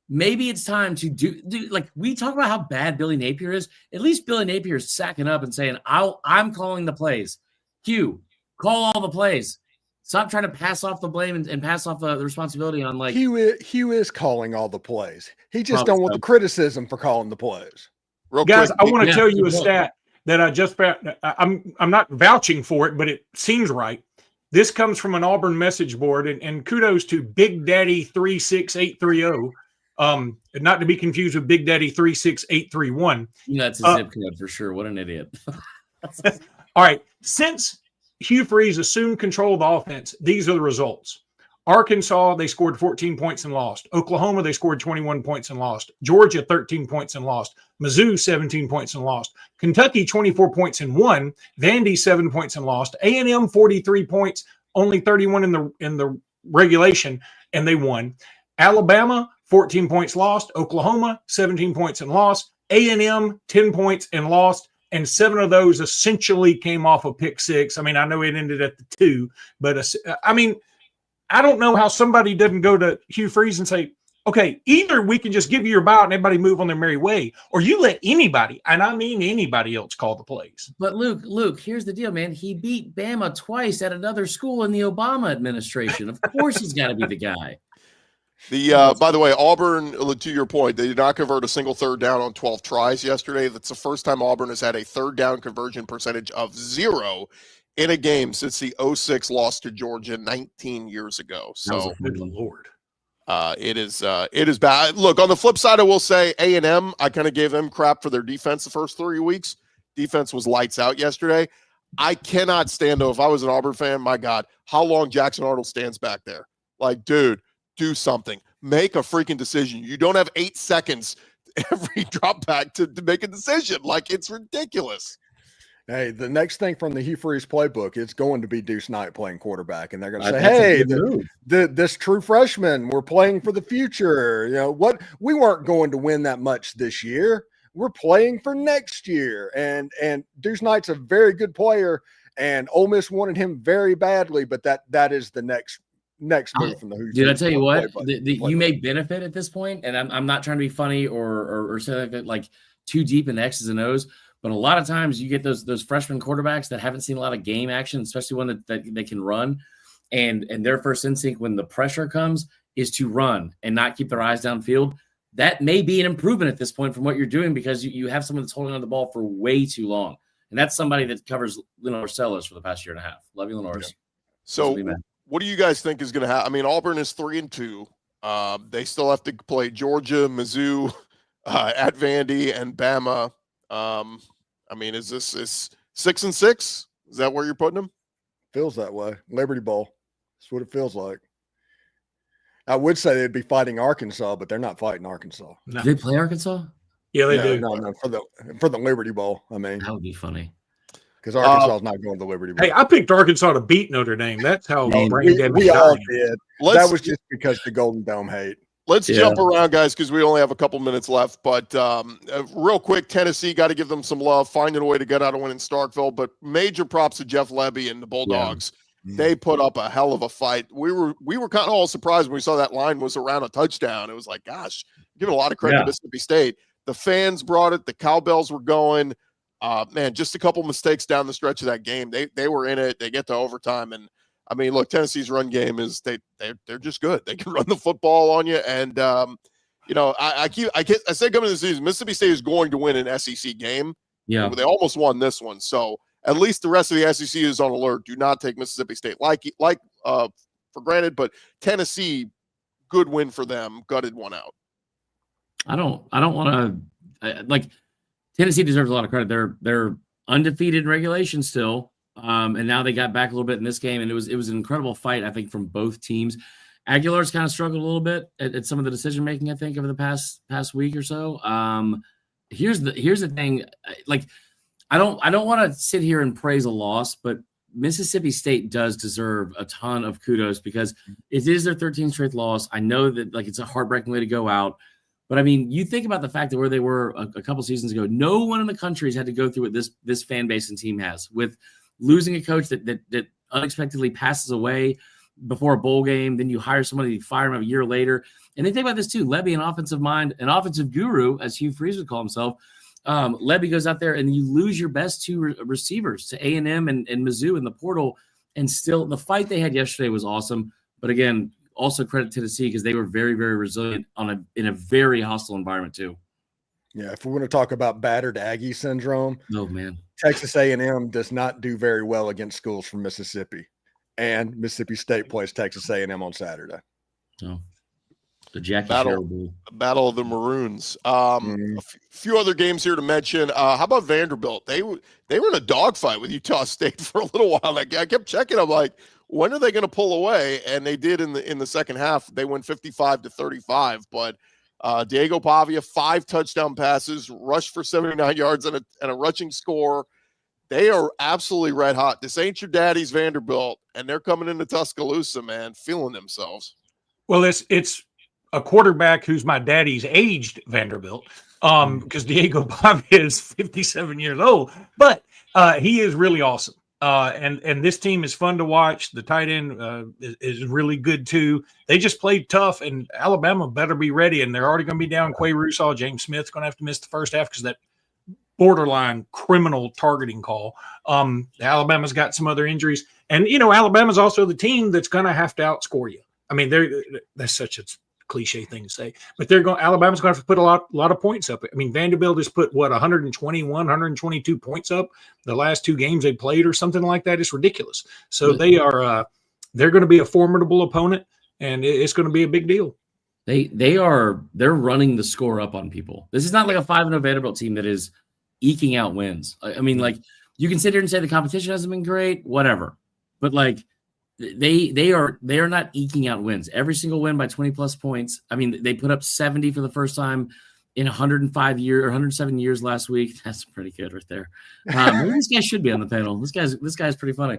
Maybe it's time to do we talk about how bad Billy Napier is. At least Billy Napier is sacking up and saying, I'm calling the plays. Hugh, call all the plays. Stop trying to pass off the blame and pass off the responsibility on
Hugh is calling all the plays. He just don't want the criticism for calling the plays.
Guys, I want to tell you a stat that I just found. I'm not vouching for it, but it seems right. This comes from an Auburn message board, and kudos to Big Daddy 36830. Not to be confused with Big Daddy 36831.
That's a zip code for sure. What an idiot.
All right. Since Hugh Freeze assumed control of the offense, these are the results. Arkansas, they scored 14 points and lost. Oklahoma, they scored 21 points and lost. Georgia, 13 points and lost. Mizzou, 17 points and lost. Kentucky, 24 points and won. Vandy, 7 points and lost. A&M, 43 points, only 31 in the regulation, and they won. Alabama, 14 points lost. Oklahoma, 17 points and lost. A&M, 10 points and lost. And 7 of those essentially came off a pick six. I mean, I know it ended at the 2, but I mean, I don't know how somebody doesn't go to Hugh Freeze and say, okay, either we can just give you your buyout and everybody move on their merry way, or you let anybody, and I mean anybody else, call the plays.
But Luke, here's the deal, man. He beat Bama twice at another school in the Obama administration. Of course he's got to be the guy.
By the way, Auburn, to your point, they did not convert a single 3rd down on 12 tries yesterday. That's the first time Auburn has had a 3rd down conversion percentage of 0 in a game since the 06 loss to Georgia 19 years ago. So,
good Lord.
It is bad. Look, on the flip side, I will say A&M, I kind of gave them crap for their defense the first 3 weeks. Defense was lights out yesterday. I cannot stand, though, if I was an Auburn fan, my God, how long Jackson Arnold stands back there. Dude, do something. Make a freaking decision. You don't have 8 seconds every drop back to make a decision. It's ridiculous.
Hey, the next thing from the Hugh Freeze playbook, it's going to be Deuce Knight playing quarterback, and they're going to say, "Hey, this true freshman, we're playing for the future. What? We weren't going to win that much this year. We're playing for next year." And Deuce Knight's a very good player, and Ole Miss wanted him very badly, but that is the next move from the Hoosiers.
Dude, I tell you what, you may benefit at this point, and I'm not trying to be funny or say that too deep in the X's and O's. But a lot of times you get those freshman quarterbacks that haven't seen a lot of game action, especially one that they can run. And their first instinct when the pressure comes is to run and not keep their eyes downfield. That may be an improvement at this point from what you're doing, because you have someone that's holding on the ball for way too long. And that's somebody that covers Lenore Sellers for the past year and a half. Love you, Lenore.
Yeah. So what do you guys think is going to happen? I mean, Auburn is 3-2. They still have to play Georgia, Mizzou, at Vandy, and Bama. I mean, is 6-6? Is that where you're putting them?
Feels that way. Liberty Bowl. That's what it feels like. I would say they'd be fighting Arkansas, but they're not fighting Arkansas.
No. Do they play Arkansas?
Yeah, they do.
No, for the Liberty Bowl. I mean,
that would be funny
because Arkansas is not going to the Liberty Bowl.
Hey, I picked Arkansas to beat Notre Dame. That's how
we all did. That was just because the Golden Dome hate.
Let's jump around, guys, because we only have a couple minutes left. But real quick, Tennessee, got to give them some love, finding a way to get out a win in Starkville. But major props to Jeff Lebby and the Bulldogs. Yeah. They put up a hell of a fight. We were kind of all surprised when we saw that line was around a touchdown. It was like, gosh, giving a lot of credit to Mississippi State. The fans brought it. The cowbells were going. Man, just a couple mistakes down the stretch of that game. They were in it. They get to overtime, and I mean, look, Tennessee's run game is they're just good. They can run the football on you, and you know, I say coming into the season, Mississippi State is going to win an SEC game. Yeah, they almost won this one, so at least the rest of the SEC is on alert. Do not take Mississippi State for granted, but Tennessee, good win for them. Gutted one out.
I don't want to like Tennessee deserves a lot of credit. They're undefeated in regulation still. And now they got back a little bit in this game, and it was an incredible fight, I think, from both teams. Aguilar's kind of struggled a little bit at some of the decision making, I think, over the past week or so. Here's the thing, like I don't want to sit here and praise a loss, but Mississippi State does deserve a ton of kudos because it is their 13th straight loss. I know that like it's a heartbreaking way to go out. But I mean, you think about the fact that where they were a couple seasons ago, no one in the country has had to go through what this fan base and team has with losing a coach that unexpectedly passes away before a bowl game. Then you hire somebody, you fire him a year later. And they think about this too. Lebby, an offensive mind, an offensive guru, as Hugh Freeze would call himself. Lebby goes out there and you lose your best two receivers to A&M and Mizzou in the portal. And still, the fight they had yesterday was awesome. But again, also credit Tennessee because they were very, very resilient in a very hostile environment too.
Yeah, if we're going to talk about battered Aggie syndrome,
oh man, Texas
A&M does not do very well against schools from Mississippi, and Mississippi State plays Texas A&M on Saturday.
Oh, the Jackie
Battle of the Maroons. A few other games here to mention. How about Vanderbilt? They were in a dogfight with Utah State for a little while. I kept checking. I'm like, when are they going to pull away? And they did in the second half. They went 55-35, but. Diego Pavia, 5 touchdown passes, rushed for 79 yards and a rushing score. They are absolutely red hot. This ain't your daddy's Vanderbilt, and they're coming into Tuscaloosa, man, feeling themselves.
Well, it's a quarterback who's my daddy's aged Vanderbilt, because Diego Pavia is 57 years old, but he is really awesome. And this team is fun to watch. The tight end is really good too. They just played tough, and Alabama better be ready. And they're already going to be down Quay Russaw. James Smith's going to have to miss the first half because that borderline criminal targeting call. Alabama's got some other injuries, and Alabama's also the team that's going to have to outscore you. I mean, that's such a cliche thing to say, but Alabama's going to have to put a lot of points up. I mean, Vanderbilt has put 121, 122 points up the last 2 games they played or something like that. It's ridiculous. So they're going to be a formidable opponent, and it's going to be a big deal.
They're running the score up on people. This is not like a 5-0 Vanderbilt team that is eking out wins. I mean, like you can sit here and say the competition hasn't been great, whatever, but like they are not eking out wins. Every single win by 20 plus points. I mean, they put up 70 for the first time in 105 years or 107 years last week. That's pretty good right there. Maybe this guy should be on the panel. This guy's pretty funny.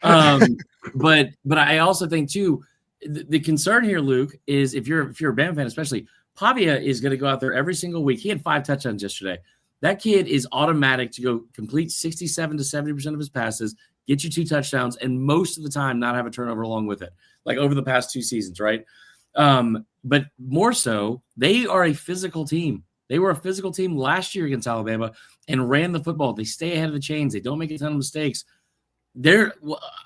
But I also think too, the concern here, Luke, is if you're a Bama fan, especially Pavia is going to go out there every single week. He had 5 touchdowns yesterday. That kid is automatic to go complete 67 to 70% of his passes, get you 2 touchdowns, and most of the time not have a turnover along with it, like over the past 2 seasons, right? But more so, they are a physical team. They were a physical team last year against Alabama and ran the football. They stay ahead of the chains. They don't make a ton of mistakes.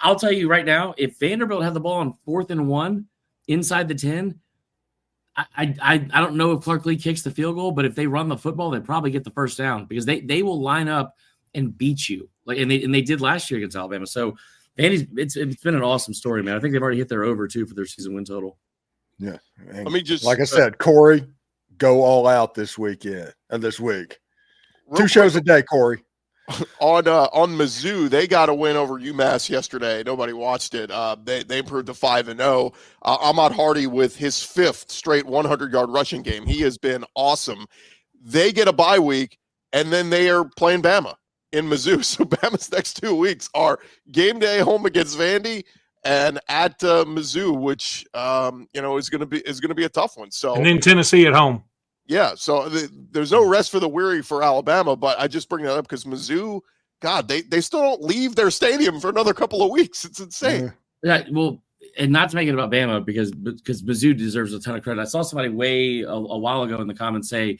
I'll tell you right now, if Vanderbilt had the ball on 4th and 1 inside the 10, I don't know if Clark Lee kicks the field goal, but if they run the football, they probably get the first down because they will line up and beat you and they did last year against Alabama. So it's been an awesome story, man. I think they've already hit their over too for their season win total.
Yeah,
let me just
like I said, Corey, go all out this week. 2 shows a day, Corey.
On Mizzou, they got a win over UMass yesterday. Nobody watched it. They improved to 5-0. Ahmad Hardy with his 5th straight 100-yard rushing game. He has been awesome. They get a bye week, and then they are playing Bama in Mizzou. So Bama's next 2 weeks are game day home against Vandy and at Mizzou, which is going to be a tough one. So
and then Tennessee at home.
Yeah, so there's no rest for the weary for Alabama, but I just bring that up because Mizzou, God, they still don't leave their stadium for another couple of weeks. It's insane.
Yeah, well, and not to make it about Bama because Mizzou deserves a ton of credit. I saw somebody a while ago in the comments say,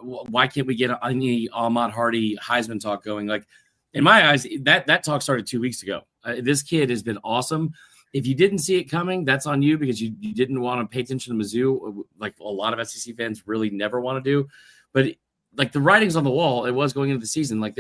why can't we get any Ahmad Hardy Heisman talk going? Like, in my eyes, that talk started 2 weeks ago. This kid has been awesome. If you didn't see it coming, that's on you because you didn't want to pay attention to Mizzou, like a lot of SEC fans really never want to do. But like the writing's on the wall, it was going into the season. Like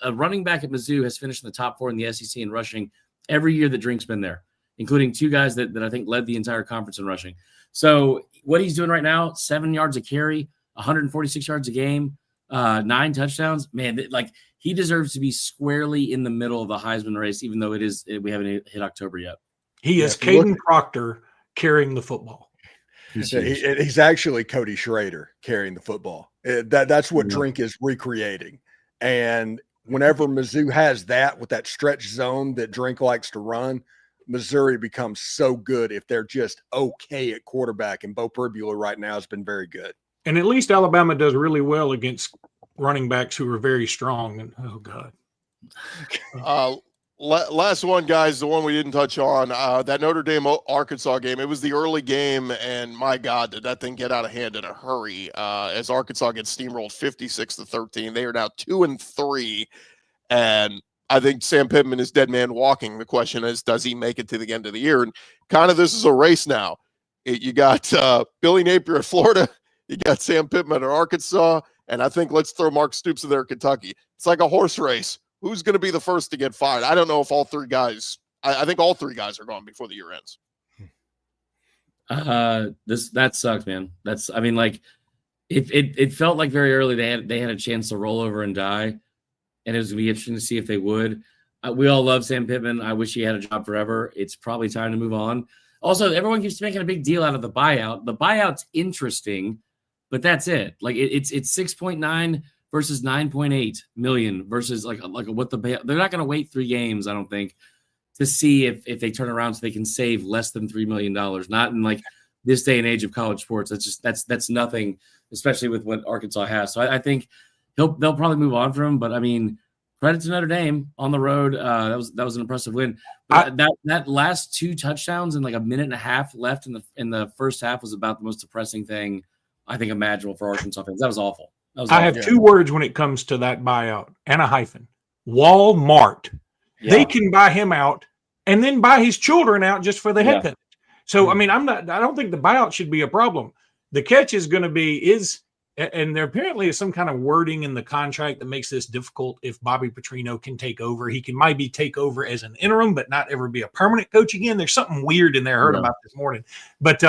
a running back at Mizzou has finished in the top 4 in the SEC in rushing every year that Drink's been there, including 2 guys that I think led the entire conference in rushing. So what he's doing right now, 7 yards a carry, 146 yards a game, 9 touchdowns. Man, like he deserves to be squarely in the middle of the Heisman race, even though we haven't hit October yet.
He is Caden Proctor carrying the football.
He's actually Cody Schrader carrying the football. That's what Drink is recreating. And whenever Mizzou has that with that stretch zone that Drink likes to run, Missouri becomes so good if they're just okay at quarterback. And Bo Perbula right now has been very good.
And at least Alabama does really well against running backs who are very strong. And oh God.
Last one, guys, the one we didn't touch on, that Notre Dame Arkansas game. It was the early game, and my God, did that thing get out of hand in a hurry as Arkansas gets steamrolled 56-13. They are now 2-3, and I think Sam Pittman is dead man walking. The question is, does he make it to the end of the year? And kind of this is a race now. You got Billy Napier at Florida, you got Sam Pittman at Arkansas, and I think let's throw Mark Stoops in there at Kentucky. It's like a horse race. Who's going to be the first to get fired? I don't know if all 3 guys – I think all 3 guys are gone before the year ends.
That sucks, man. It felt like very early they had a chance to roll over and die, and it was going to be interesting to see if they would. We all love Sam Pittman. I wish he had a job forever. It's probably time to move on. Also, everyone keeps making a big deal out of the buyout. The buyout's interesting, but that's it. Like it's 6.9 – versus 9.8 million versus like what they're not going to wait 3 games, I don't think, to see if they turn around so they can save less than $3 million. Not in like this day and age of college sports. That's nothing, especially with what Arkansas has. So I think they'll probably move on from him. But I mean, credit to Notre Dame on the road. That was an impressive win. But that last 2 touchdowns and like a minute and a half left in the first half was about the most depressing thing I think imaginable for Arkansas fans. That was awful.
I have 2 words when it comes to that buyout and a hyphen. Walmart. Yeah. They can buy him out and then buy his children out just for the heck of it. So, I mean, I don't think the buyout should be a problem. The catch is going to be and there apparently is some kind of wording in the contract that makes this difficult. If Bobby Petrino can take over, he can maybe take over as an interim, but not ever be a permanent coach again. There's something weird in there I heard about this morning. But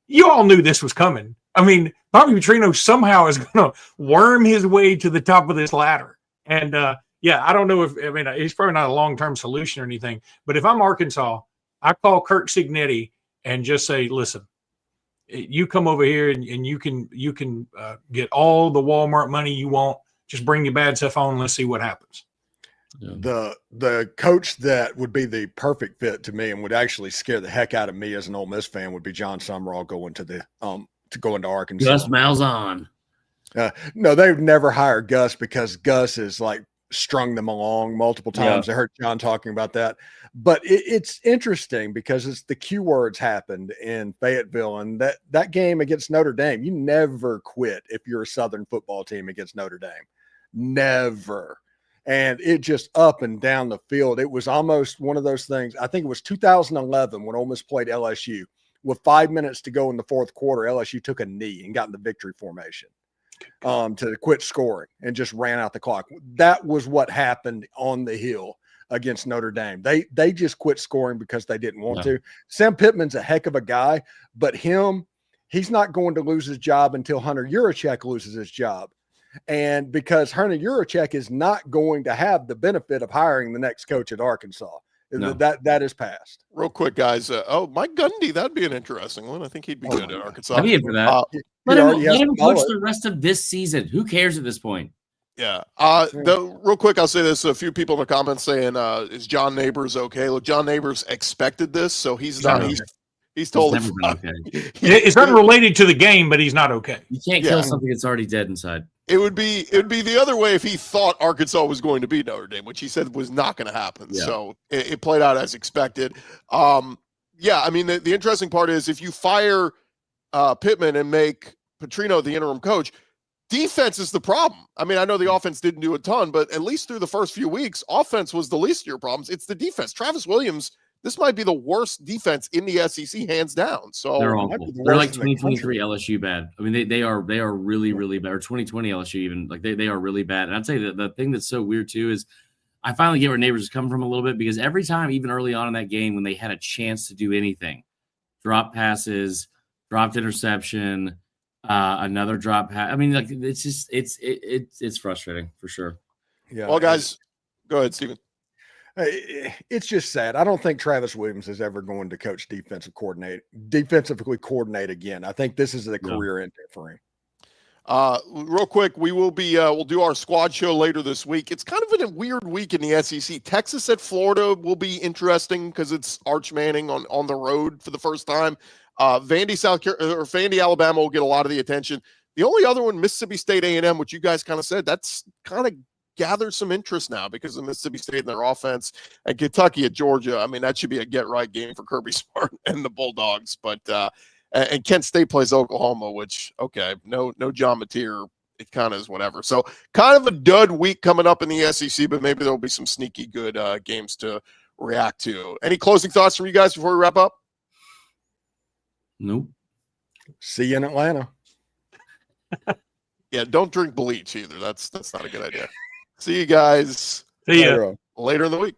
you all knew this was coming. I mean, Bobby Petrino somehow is going to worm his way to the top of this ladder. And, I don't know he's probably not a long-term solution or anything. But if I'm Arkansas, I call Kirk Cignetti and just say, listen, you come over here and you can get all the Walmart money you want. Just bring your bad stuff on and let's see what happens.
Yeah. The coach that would be the perfect fit to me and would actually scare the heck out of me as an Ole Miss fan would be John Sumrall going to go into Arkansas.
Gus Malzahn.
No, they've never hired Gus because Gus has like strung them along multiple times. I heard John talking about that. But it's interesting because the Q words happened in Fayetteville, and that game against Notre Dame, you never quit if you're a Southern football team against Notre Dame. Never. And it just up and down the field. It was almost one of those things. I think it was 2011 when Ole Miss played LSU. With 5 minutes to go in the fourth quarter, LSU took a knee and got in the victory formation to quit scoring and just ran out the clock. That was what happened on the Hill against Notre Dame. They just quit scoring because they didn't want to. Sam Pittman's a heck of a guy, but he's not going to lose his job until Hunter Yurachek loses his job. And because Hernan Yurachek is not going to have the benefit of hiring the next coach at Arkansas.
No.
That is passed.
Real quick, guys. Mike Gundy, that'd be an interesting one. I think he'd be good at Arkansas.
I'd be in for that. Let him coach the rest of this season. Who cares at this point?
Yeah. Real quick, I'll say this. A few people in the comments saying, is John Neighbors okay? Look, John Neighbors expected this, so he's totally fine.
Okay.
It's unrelated to the game, but he's not okay.
You can't kill something that's already dead inside.
It would be the other way if he thought Arkansas was going to beat Notre Dame, which he said was not going to happen. Yeah. So it played out as expected. I mean, the interesting part is if you fire Pittman and make Petrino the interim coach, defense is the problem. I mean, I know the offense didn't do a ton, but at least through the first few weeks, offense was the least of your problems. It's the defense. Travis Williams, this might be the worst defense in the SEC, hands down. So
they're awful. They're like 2023 LSU bad. I mean, they are really, really bad. Or 2020 LSU even. Like they are really bad. And I'd say that the thing that's so weird too is I finally get where Neighbors is coming from a little bit, because every time, even early on in that game, when they had a chance to do anything, drop passes, dropped interception, another drop pass. I mean, like it's just it's frustrating for sure.
Yeah.
Well, guys, go ahead, Steven.
It's just sad. I don't think Travis Williams is ever going to coach defensively coordinate again. I think this is a career ender for him.
Real quick, we will be we'll do our squad show later this week. It's kind of a weird week in the SEC. Texas at Florida will be interesting because it's Arch Manning on the road for the first time. Vandy, Alabama will get a lot of the attention. The only other one, Mississippi State A&M, which you guys kind of said, that's kind of gathered some interest now because of Mississippi State and their offense, and Kentucky at Georgia. I mean, that should be a get-right game for Kirby Smart and the Bulldogs. But and Kent State plays Oklahoma, which, okay, no John Mateer. It kind of is whatever. So kind of a dud week coming up in the SEC, but maybe there'll be some sneaky good games to react to. Any closing thoughts from you guys before we wrap up?
Nope.
See you in Atlanta.
Yeah, don't drink bleach either. That's not a good idea. See you guys
See ya.
later in the week.